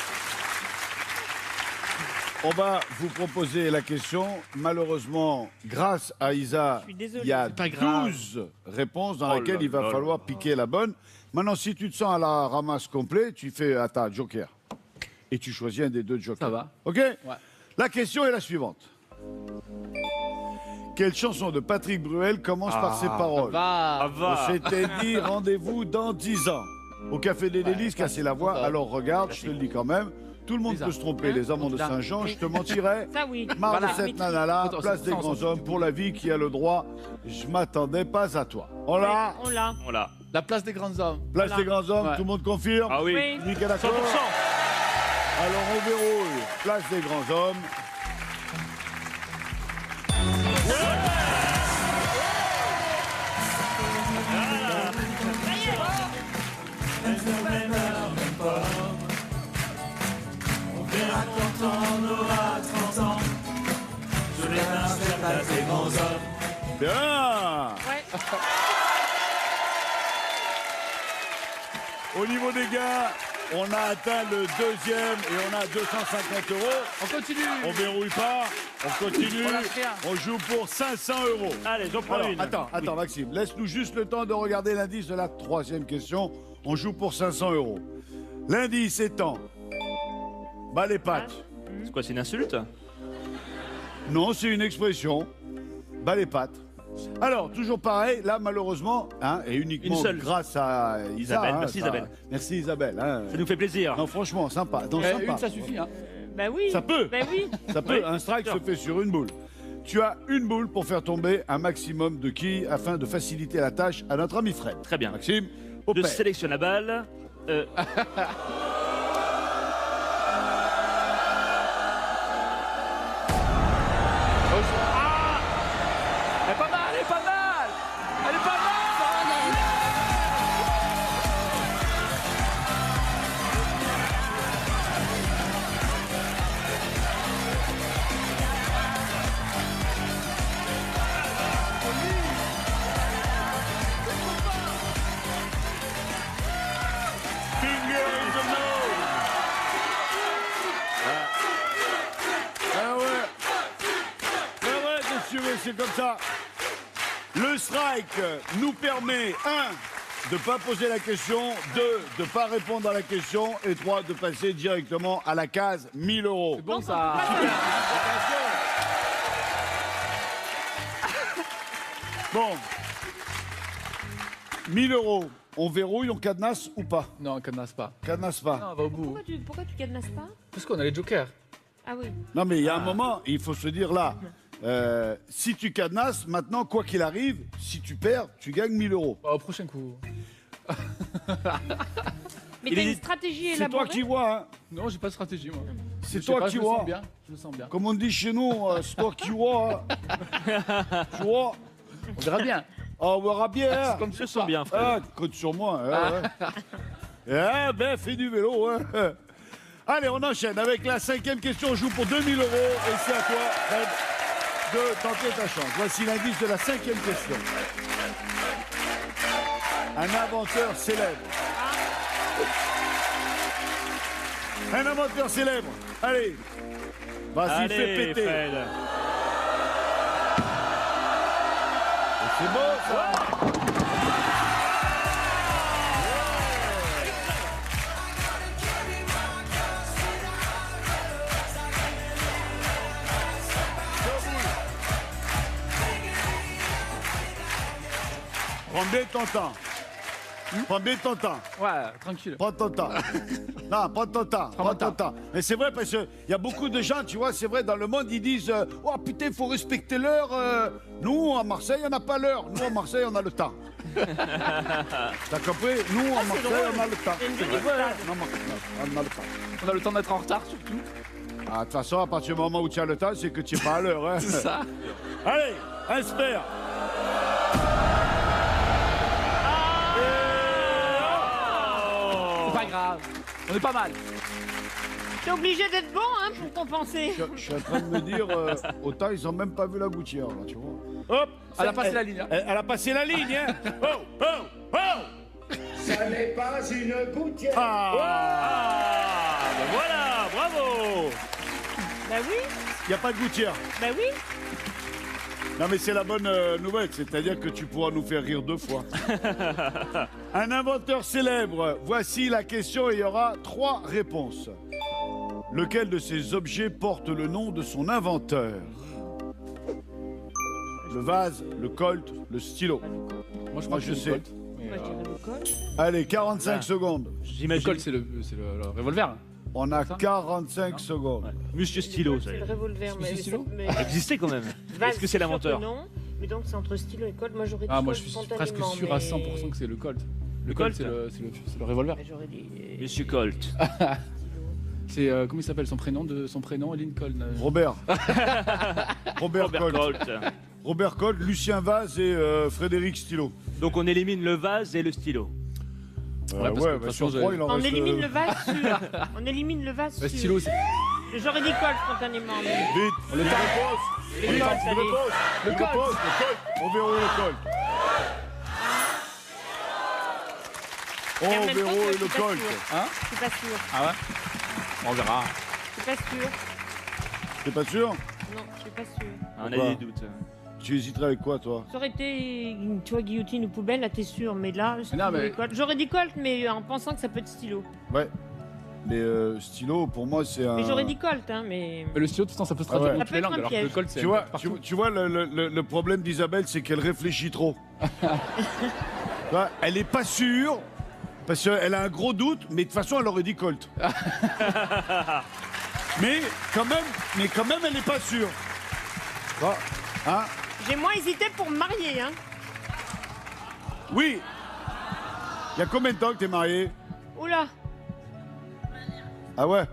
On va vous proposer la question. Malheureusement, grâce à Isa, Je suis désolé. il y a C'est pas grave. 12 réponses dans Oh lesquelles là il va là falloir là. piquer la bonne. Maintenant, si tu te sens à la ramasse complet, tu fais à ta joker. Et tu choisis un des 2 jokers. Ça va. OK? La question est la suivante. Quelle chanson de Patrick Bruel commence par ces paroles? Va. Va. On s'était dit rendez-vous dans 10 ans. Au Café des Délices, casser la voix. Alors regarde, je te le dis quand même. Tout le monde peut se tromper. Les amants de Saint-Jean, je te mentirais. Ça, oui. Marre de Voilà. cette nana-là, Attends, place ça, des on grands s'en hommes pour la vie qui a le droit. Je m'attendais pas à toi. On l'a. On l'a. On l'a. La place des grands hommes. Place Voilà. des grands hommes, Ouais. tout le monde confirme. Ah oui. Oui. Nickel, d'accord. 100%. Alors on verrouille. Place des grands hommes. Bien. Ouais. Au niveau des gars, on a atteint le deuxième et on a 250 €. On continue. On verrouille pas, on continue, On lâche rien. on joue pour 500 €. Allez, j'en prends Alors, une. attends, Maxime, laisse-nous juste le temps de regarder l'indice de la troisième question. On joue pour 500 €. L'indice étant... Bas les pattes. C'est quoi, c'est une insulte? Non, c'est une expression. Bas les pattes. Alors, toujours pareil, là, malheureusement, hein, et uniquement Une seule. grâce à Isa, Isabelle, merci ça- Isabelle. Merci Isabelle. Hein. Ça nous fait plaisir. Non, franchement, sympa. Non, Eh, sympa. une, ça suffit. Hein. Bah oui. Ça peut. Bah oui. Ça peut, Oui, un strike sûr. se fait sur une boule. Tu as une boule pour faire tomber un maximum de quilles afin de faciliter la tâche à notre ami Fred. Très bien. Maxime, au Je père. sélectionne la balle. Elle est pas mal, elle est pas mal. Elle est pas mal. Finger in the nose. Ah ouais. Ah ouais, monsieur, c'est comme ça. Le strike nous permet, 1, de ne pas poser la question, 2, de ne pas répondre à la question, et 3, de passer directement à la case 1000 €. Bon, ça. Bon. 1000 €. On verrouille, on cadenasse ou pas? Non, on cadenasse pas. Cadenasse pas. Non, on va au bout. Pourquoi tu cadenasses pas? Parce qu'on a les jokers. Ah oui. Non, mais il y a un moment, il faut se dire là, si tu cadenasses, maintenant, quoi qu'il arrive, si tu perds, tu gagnes 1000 €. Bah, au prochain coup. Mais Il t'as est- une stratégie C'est toi élaborée. qui vois, hein. Non, j'ai pas de stratégie, moi. C'est Je sais toi pas, qui je le sens vois. bien. Je le sens bien. Comme on dit chez nous, c'est toi qui vois. Hein. Tu vois? On verra bien. On verra bien. Comme tu sens bien, Fred. Ah, compte sur moi. Eh ben, fais du vélo. Hein. Allez, on enchaîne avec la 5e question. On joue pour 2000 € et c'est à toi, Fred, de tenter ta chance. Voici l'indice de la 5e question. Un inventeur célèbre. Un inventeur célèbre. Allez. Vas-y, fais Allez, péter. Fred. C'est beau, ça. Prends bien ton temps. Prends bien ton temps. Ouais, tranquille. Prends ton temps. Non, prends ton temps. Prends ton temps. Mais c'est vrai parce qu'il y a beaucoup de gens, tu vois, c'est vrai, dans le monde, ils disent oh putain, il faut respecter l'heure. Nous, à Marseille, on n'a pas l'heure. Nous, à Marseille, on a le temps. T'as compris? Nous, à Marseille, on a le temps. Non, on a le temps. On a le temps d'être en retard, surtout. Ah, de toute façon, à partir du moment où tu as le temps, c'est que tu n'es pas à l'heure. Hein. C'est ça. Allez, inspire. C'est pas grave. On est pas mal. T'es obligé d'être bon hein, pour compenser. Je suis en train de me dire, autant ils ont même pas vu la gouttière, là, tu vois. Hop, Elle a passé la ligne. Hein. Elle a passé la ligne, hein. Oh, oh, oh. Ça n'est pas une gouttière. Ah, ben voilà, bravo. Bah oui, il n'y a pas de gouttière. bah oui. Non, mais c'est la bonne nouvelle, c'est-à-dire que tu pourras nous faire rire 2 fois. Un inventeur célèbre, voici la question et il y aura 3 réponses. Lequel de ces objets porte le nom de son inventeur? Le vase, le colt, le stylo. Moi, je crois que je c'est sais. le Colt. Moi, je dirais le col. Allez, 45 secondes. Le J'imagine. Colt, c'est le revolver. On a Ça 45 secondes. Monsieur Stylo, ça C'est le revolver. Monsieur Stylo existait quand même. Vase, Est-ce que c'est l'inventeur? sûr que non, mais donc c'est entre stylo et colt. Moi j'aurais dit Ah, moi, colt je suis presque spontanément, sûr à mais- 100% que c'est le Colt. Le Colt, Colt c'est le revolver. Mais j'aurais dit. Monsieur Colt. C'est comment il s'appelle son prénom Lincoln. Robert. Robert Robert Colt. Colt. Robert Colt, Lucien Vaz et Frédéric Stylo. Donc on élimine le vase et le stylo. Ouais, parce que de toute façon, sur 3, il en On reste, élimine le vase sûr. On élimine le vase Le sûr. stylo, c'est. J'aurais dit colt spontanément. Mais... Vite, Le il temps. repose. Le Vite, Colt, il allez. repose. Le Il Colt. repose, le Colt. On verrouille le Colt. Et en On même temps, verrouille je le suis pas Colt. sûre. Hein Je suis pas sûre. Ah ouais. On verra. Je suis pas sûre. T'es pas sûr? Non, je suis pas sûre. On a Pourquoi des doutes. Tu hésiterais avec quoi, toi? Ça aurait été, tu vois, guillotine ou poubelle, là t'es sûr. Mais là, Non, mais- colt. J'aurais dit colt, mais en pensant que ça peut être stylo. Ouais. Mais stylo, pour moi, c'est un... Mais j'aurais dit colt, hein, mais. Mais le stylo, de toute façon, ça peut se Ah traduire ouais. dans Ça toutes les peut être langues, un alors que le piège. Colt, c'est. Tu vois, partout. tu vois le problème d'Isabelle, c'est qu'elle réfléchit trop. Tu vois, elle est pas sûre, parce qu'elle a un gros doute, mais de toute façon, elle aurait dit Colt. mais quand même, elle n'est pas sûre. Tu vois, hein? J'ai moins hésité pour me marier, hein. Oui. Il y a combien de temps que t'es marié? Oula, Ah ouais?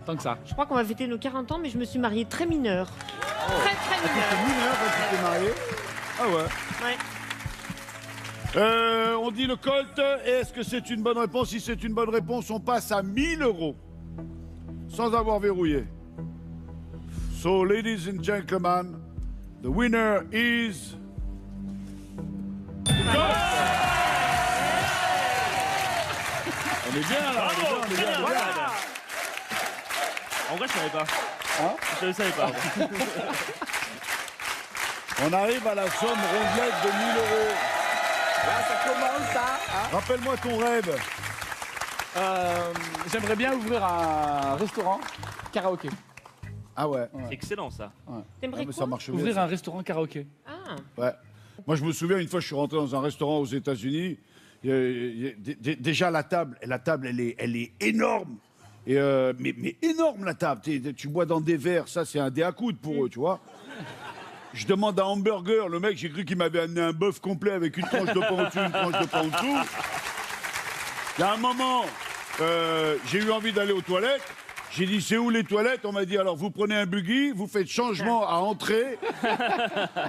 Tant que ça. je crois qu'on va fêter nos 40 ans, mais je me suis mariée très mineure. Très, très T'es mineure. mineure quand tu t'es marié? Ah ouais. Ouais. On dit le Colt. Est-ce que c'est une bonne réponse? Si c'est une bonne réponse, on passe à 1000 € sans avoir verrouillé. So, ladies and gentlemen, the winner is. On est bien là, on est bien, on est bien, on est bien. En vrai, je savais pas. Hein? Je ne savais pas. On arrive à la somme rondelette de 1000 €. Là, ça commence, ça. Rappelle-moi ton rêve. J'aimerais bien ouvrir un restaurant karaoké. Ah ouais. C'est excellent ça. Ah, T'aimerais mais quoi? ça marche bien. Ouvrir ça. un restaurant karaoké. Ah, Ouais. Moi, je me souviens, une fois, je suis rentré dans un restaurant aux États-Unis. Déjà, la table, elle est énorme. Et, mais énorme, la table. Tu bois dans des verres, ça, c'est un dé à coude pour eux, tu vois. Je demande un hamburger. Le mec, j'ai cru qu'il m'avait amené un bœuf complet avec une tranche de pain au-dessus, une tranche de pain en dessous. Il y a un moment, j'ai eu envie d'aller aux toilettes. J'ai dit, c'est où les toilettes? On m'a dit, alors vous prenez un buggy, vous faites changement à entrée.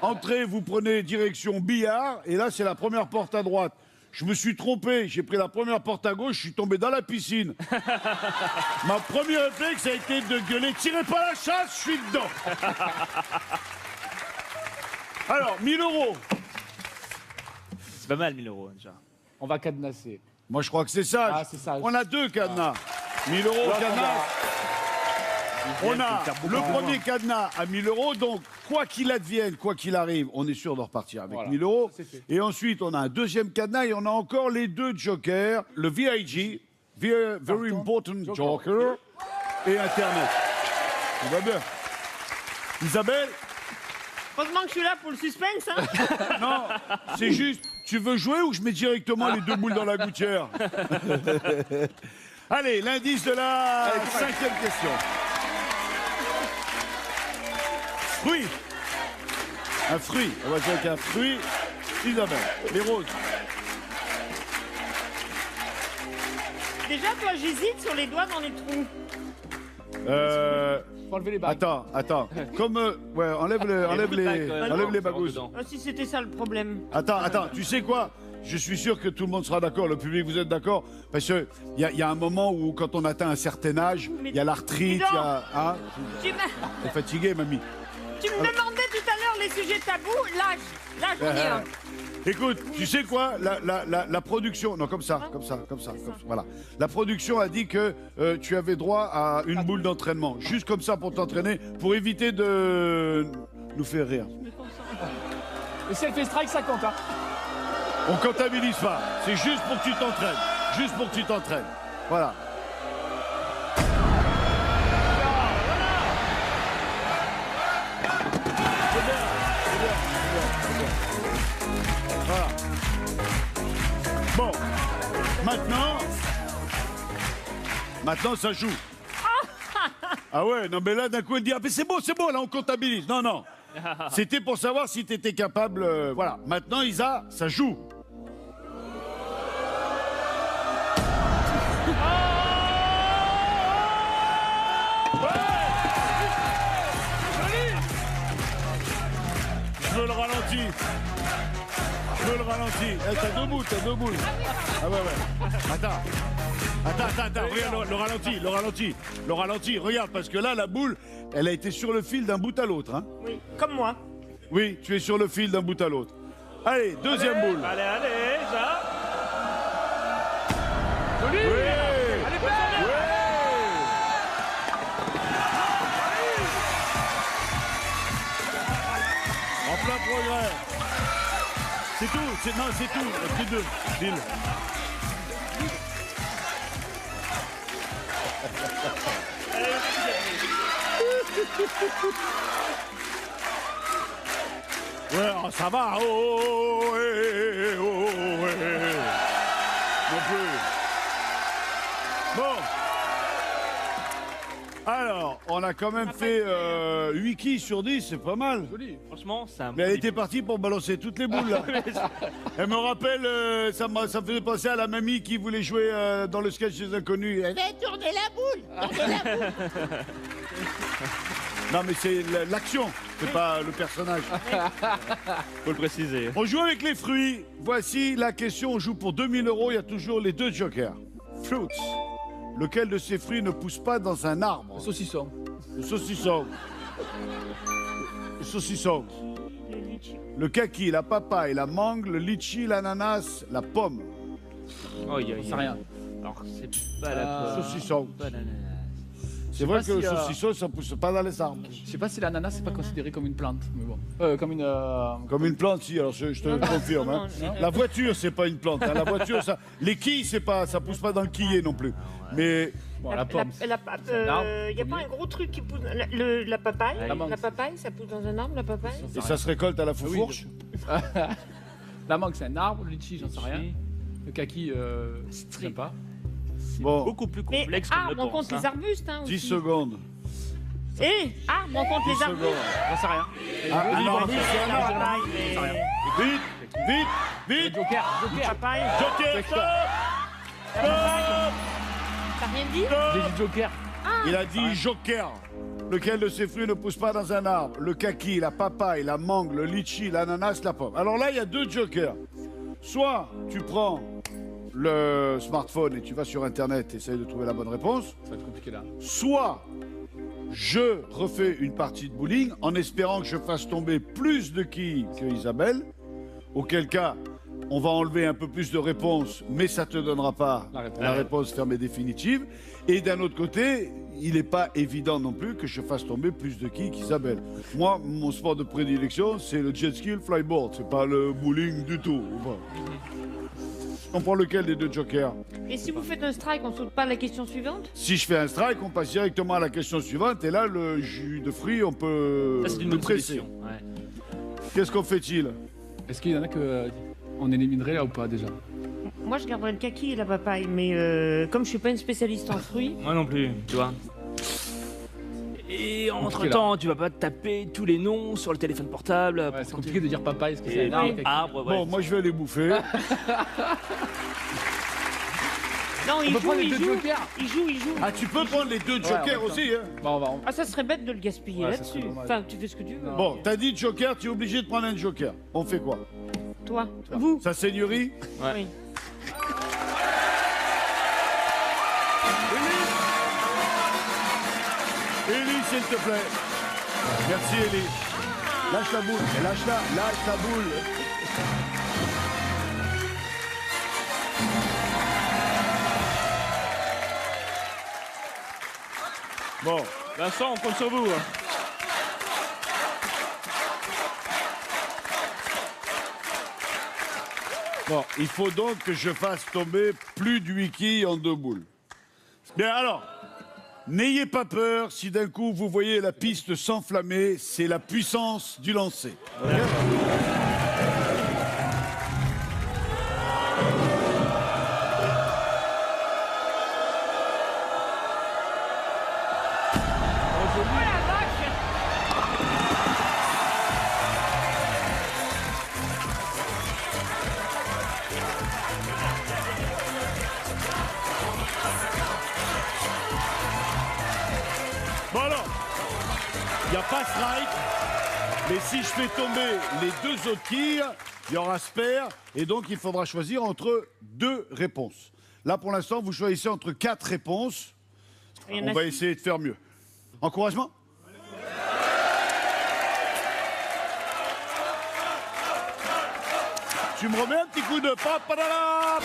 Entrée, vous prenez direction billard. Et là, c'est la première porte à droite. Je me suis trompé, j'ai pris la première porte à gauche, je suis tombé dans la piscine. Ma première réflexe, ça a été de gueuler, tirez pas la chasse, je suis dedans. Alors, 1000 €. C'est pas mal 1000 € déjà. On va cadenasser. Moi, je crois que c'est sage. Ah, c'est sage. On a 2 cadenas. 1000 € cadenas. On a le premier cadenas à 1000 euros, donc quoi qu'il advienne, quoi qu'il arrive, on est sûr de repartir avec 1000 euros. Et ensuite, on a un deuxième cadenas et on a encore les deux jokers, le VIG, Very Important Joker, et Internet. Tout va bien. Isabelle? Heureusement que je suis là pour le suspense. Hein. Non, c'est juste, tu veux jouer ou je mets directement les deux boules dans la gouttière? Allez, l'indice de la cinquième question. Fruit. Un fruit. On va jouer avec un fruit. Isabelle, les roses. Déjà, toi, j'hésite sur les doigts dans les trous. Faut enlever les bagues. Attends. Comme, ouais, enlève les bagouses. Ah, si c'était ça le problème. Attends, tu sais quoi? Je suis sûr que tout le monde sera d'accord, le public, vous êtes d'accord? Parce qu'il y a un moment où, quand on atteint un certain âge, il y a l'arthrite, il y a... Hein? T'es fatigué, mamie? Tu me demandais tout à l'heure les sujets tabous, l'âge, on y est. Écoute, tu sais quoi? La production... Non, comme ça, voilà. La production a dit que tu avais droit à une boule d'entraînement. Juste comme ça pour t'entraîner, pour éviter de nous faire rire. Et si elle fait strike, ça compte, hein. On comptabilise pas. C'est juste pour que tu t'entraînes. Juste pour que tu t'entraînes. Voilà. C'est bien. Voilà. Bon. Maintenant, ça joue. Ah ouais, non mais là, d'un coup, elle dit, ah mais c'est bon, là, on comptabilise. Non. C'était pour savoir si tu étais capable... voilà. Maintenant, Isa, ça joue. Je veux le ralenti. Eh, t'as deux boules. Ah ouais. Attends, regarde le ralenti. Regarde, parce que là, la boule, elle a été sur le fil d'un bout à l'autre. Hein. Oui, comme moi. Oui, tu es sur le fil d'un bout à l'autre. Allez, deuxième boule. Allez, ça. Oui. En plein progrès. C'est tout. Plus deux. Deal. Ouais, oh, ça va. Oh. Non plus. Bon. Alors, on a quand même fait 8 quilles sur 10, c'est pas mal. Joli. Franchement, ça. Mais elle était partie pour balancer toutes les boules, là. Elle me rappelle, ça me faisait penser à la mamie qui voulait jouer dans le sketch des Inconnus. Elle dit, tournez la boule. Non, mais c'est l'action, c'est pas le personnage. Faut le préciser. On joue avec les fruits. Voici la question, on joue pour 2000 €, il y a toujours les deux jokers. Fruits. Lequel de ces fruits ne pousse pas dans un arbre? Saucisson. Le saucisson. Le kaki, la papaye, la mangue, le litchi, l'ananas, la pomme. C'est rien. Alors, c'est pas la Saucisson. Pas l'ananas. C'est vrai pas que le si, saucisson, ça pousse pas dans les arbres. Je sais pas si l'ananas c'est pas considéré comme une plante, mais bon. Comme une. Comme une plante, si, alors je te le confirme. Hein. La voiture, c'est pas une plante. Hein. La voiture, ça. Les quilles, ça pousse pas dans le quillet non plus. Mais. Bon, la pomme. Il n'y a pas un gros truc qui pousse. La papaye. La papaye, ça pousse dans un arbre, la papaye. Et ça se récolte à la foufourche. La mangue c'est un arbre, le litchi j'en sais rien. Le kaki, je sais pas. Bon, Beaucoup plus Mais complexe qu'on ne arbre, le on pense. compte les arbustes. Hein, 10 aussi. secondes. Arbre, on compte 10 les arbustes. secondes. J'en sais rien. Ah, un arbuste, c'est un arbre. Papaye, Vite. Joker. papaye. Joker, stop. T'as rien dit? J'ai dit Joker. Il a dit joker. Lequel de ces fruits ne pousse pas dans un arbre? Le kaki, la papaye, la mangue, le litchi, l'ananas, la pomme. Alors là, il y a deux jokers. Soit tu prends le smartphone et tu vas sur Internet et essayes de trouver la bonne réponse. Ça va être compliqué là. Soit je refais une partie de bowling en espérant que je fasse tomber plus de quilles que Isabelle. Auquel cas, on va enlever un peu plus de réponses, mais ça ne te donnera pas la réponse ferme et définitive. Et d'un autre côté, il n'est pas évident non plus que je fasse tomber plus de quilles qu'Isabelle. Moi, mon sport de prédilection, c'est le jet ski et le flyboard. C'est pas le bowling du tout. Enfin, on prend lequel des deux jokers? Et si vous faites un strike, on saute pas à la question suivante? Si je fais un strike, on passe directement à la question suivante. Et là, le jus de fruits, on peut Ça, c'est une le bonne presser. solution. Ouais. Qu'est-ce qu'on fait-il? Est-ce qu'il y en a que on éliminerait là ou pas déjà? Moi, je garderais le kaki et la papaye, mais comme je suis pas une spécialiste en fruits... Moi non plus, tu vois. Et entre-temps, tu vas pas te taper tous les noms sur le téléphone portable. Ouais, c'est compliqué de dire papaye, parce que c'est un arbre. arbre, ouais. Bon, moi, je vais les bouffer. Non, il joue, il joue. Il joue. Ah, tu peux prendre les deux jokers aussi, hein? Bon, Ah, ça serait bête de le gaspiller Ouais, ça là-dessus. serait dommage. Enfin, tu fais ce que tu veux. Bon, t'as dit joker, tu es obligé de prendre un joker. On fait quoi? Toi, vous. Sa seigneurie? Oui. Élie, s'il te plaît. Merci, Élie. Lâche la boule. Et lâche la boule. Bon. Vincent, on compte sur vous. Bon, il faut donc que je fasse tomber plus de 8 quilles en 2 boules. Bien, alors, n'ayez pas peur si d'un coup vous voyez la piste s'enflammer, c'est la puissance du lancer. Bon alors, il n'y a pas strike, mais si je fais tomber les 2 autres quilles, il y aura spare, et donc il faudra choisir entre 2 réponses. Là, pour l'instant, vous choisissez entre 4 réponses. On va essayer de faire mieux. Encouragement? Tu me remets un petit coup de papadala.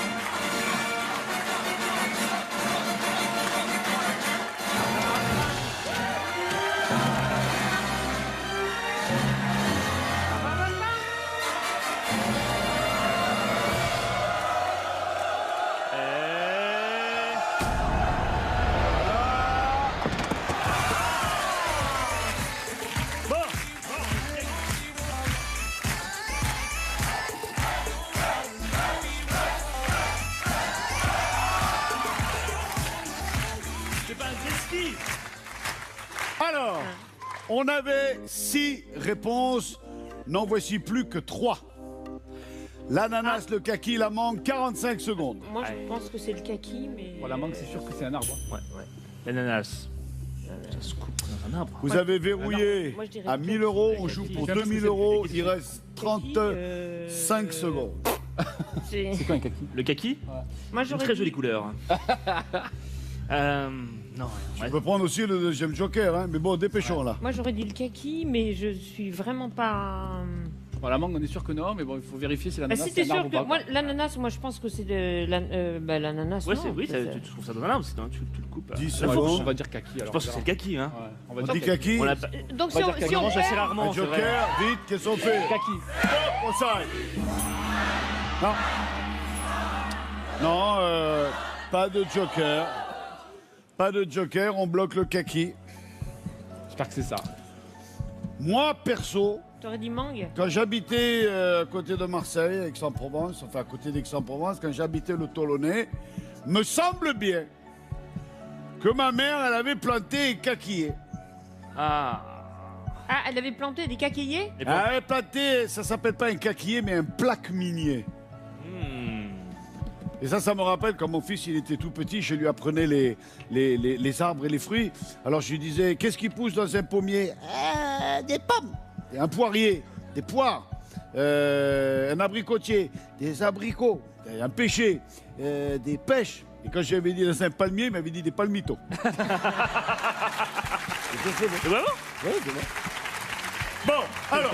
Alors, on avait 6 réponses, n'en voici plus que 3. L'ananas, le kaki, la mangue, 45 secondes. Moi, je pense que c'est le kaki, mais... Bon, la mangue, c'est sûr que c'est un arbre. Ouais. L'ananas. Ça se coupe dans un arbre. Vous avez verrouillé moi, je dirais à le 1000 kaki. euros, Le on joue kaki. pour J'aime parce 2000 que euros, c'est- il reste 35 secondes. C'est... C'est quoi un kaki? Le kaki? Moi, Une j'aurais très dit... jolie couleur. Non, On ouais. peut prendre aussi le deuxième joker, hein, mais bon, dépêchons là. Moi, j'aurais dit le kaki, mais je suis vraiment pas... Bon, la mangue, on est sûr que non, mais bon, il faut vérifier si Bah, l'ananas si c'est t'es un sûr arbre que... ou pas. Moi, l'ananas, moi, je pense que c'est de... l'ananas, Ouais, non, c'est, oui, c'est- tu trouves ça dans un arbre, sinon tu le coupes. 10 On va- secondes. on va dire kaki alors. Je pense que c'est le kaki, hein. Ouais, on On va dit dire kaki. On l'a pas- Donc, On va dire si kaki. on mange assez perd... rarement, Un c'est vrai. joker, vite, qu'est-ce qu'on fait? kaki. On s'arrête. Non. Non, pas de joker. Pas de joker, on bloque le kaki. J'espère que c'est ça. Moi, perso, T'aurais dit mangue? quand j'habitais à côté de Marseille, Aix-en-Provence, enfin à côté d'Aix-en-Provence, quand j'habitais le Tolonnais, me semble bien que ma mère, elle avait planté et kakillé. Ah. Ah, elle avait planté des kakeyés? Et Elle avait planté, ça s'appelle pas un kakillé, mais un plaque minier. Et ça me rappelle quand mon fils il était tout petit, je lui apprenais les arbres et les fruits. Alors je lui disais, qu'est-ce qui pousse dans un pommier? Des pommes. Et un poirier, des poires. Un abricotier, des abricots. Et un pêcher, des pêches. Et quand j'avais dit dans un palmier, il m'avait dit des palmitos. C'est vraiment? Ouais, c'est bon. Bon, alors.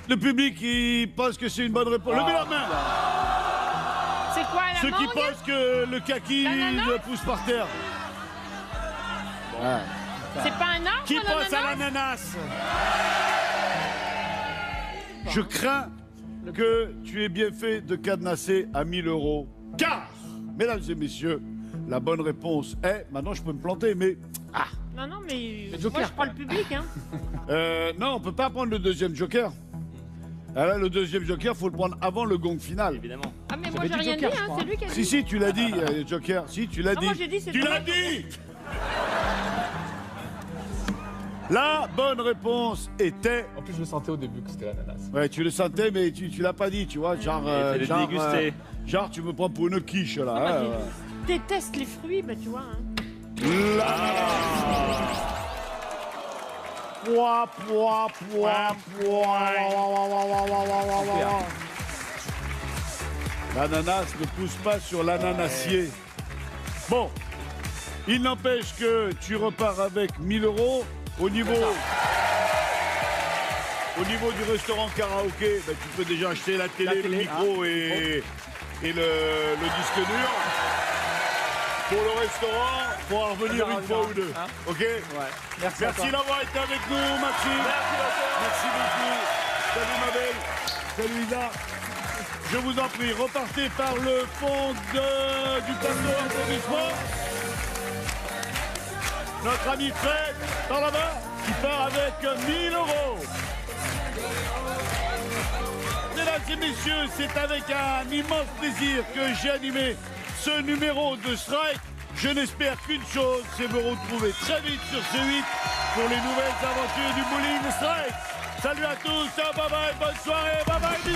Le public, il pense que c'est une bonne réponse. Levez la main. C'est quoi, la Ceux qui mangue? pensent que le kaki L'ananas le pousse par terre. Ah. C'est pas un arbre, Qui pense à l'ananas? l'ananas? Je crains que tu aies bien fait de cadenasser à 1000 €. Car, mesdames et messieurs, la bonne réponse est... Maintenant, je peux me planter, mais... Ah. Non, non, mais Le joker, moi, je prends le public, hein. Non, on peut pas prendre le deuxième joker. Ah là, le deuxième joker, faut le prendre avant le gong final. Évidemment. Ah, mais moi, avait j'ai dit rien joker, dit, je hein. crois. C'est lui qui a Si, dit. si, tu l'as dit, joker. Si, tu l'as Non, dit. moi, j'ai dit, c'est Tu pas l'as moi. dit. La bonne réponse était... En plus, je le sentais au début que c'était l'ananas. Ouais, tu le sentais, mais tu l'as pas dit, tu vois. Genre, fallait le déguster. Genre, tu me prends pour une quiche, là. Moi, hein, qui ouais. déteste les fruits, bah, tu vois, hein. Pouah, pouah, pouah, pouah. L'ananas ne pousse pas sur l'ananassier. Bon, il n'empêche que tu repars avec 1000 € au niveau du restaurant karaoké. Ben, tu peux déjà acheter la télé, le micro et le disque dur. Pour le restaurant, pour en revenir une fois ou deux. Ok? Ouais. Merci d'avoir été avec nous, Maxime. Merci beaucoup. Salut ma belle. Salut Lisa. Je vous en prie, repartez par le fond du plateau applaudissements. Notre ami Fred, par là-bas, qui part avec 1000 €. Mesdames et messieurs, c'est avec un immense plaisir que j'ai animé ce numéro de Strike. Je n'espère qu'une chose, c'est me retrouver très vite sur C8 pour les nouvelles aventures du bowling Strike. Salut à tous, bye bye, bonne soirée, bye bye.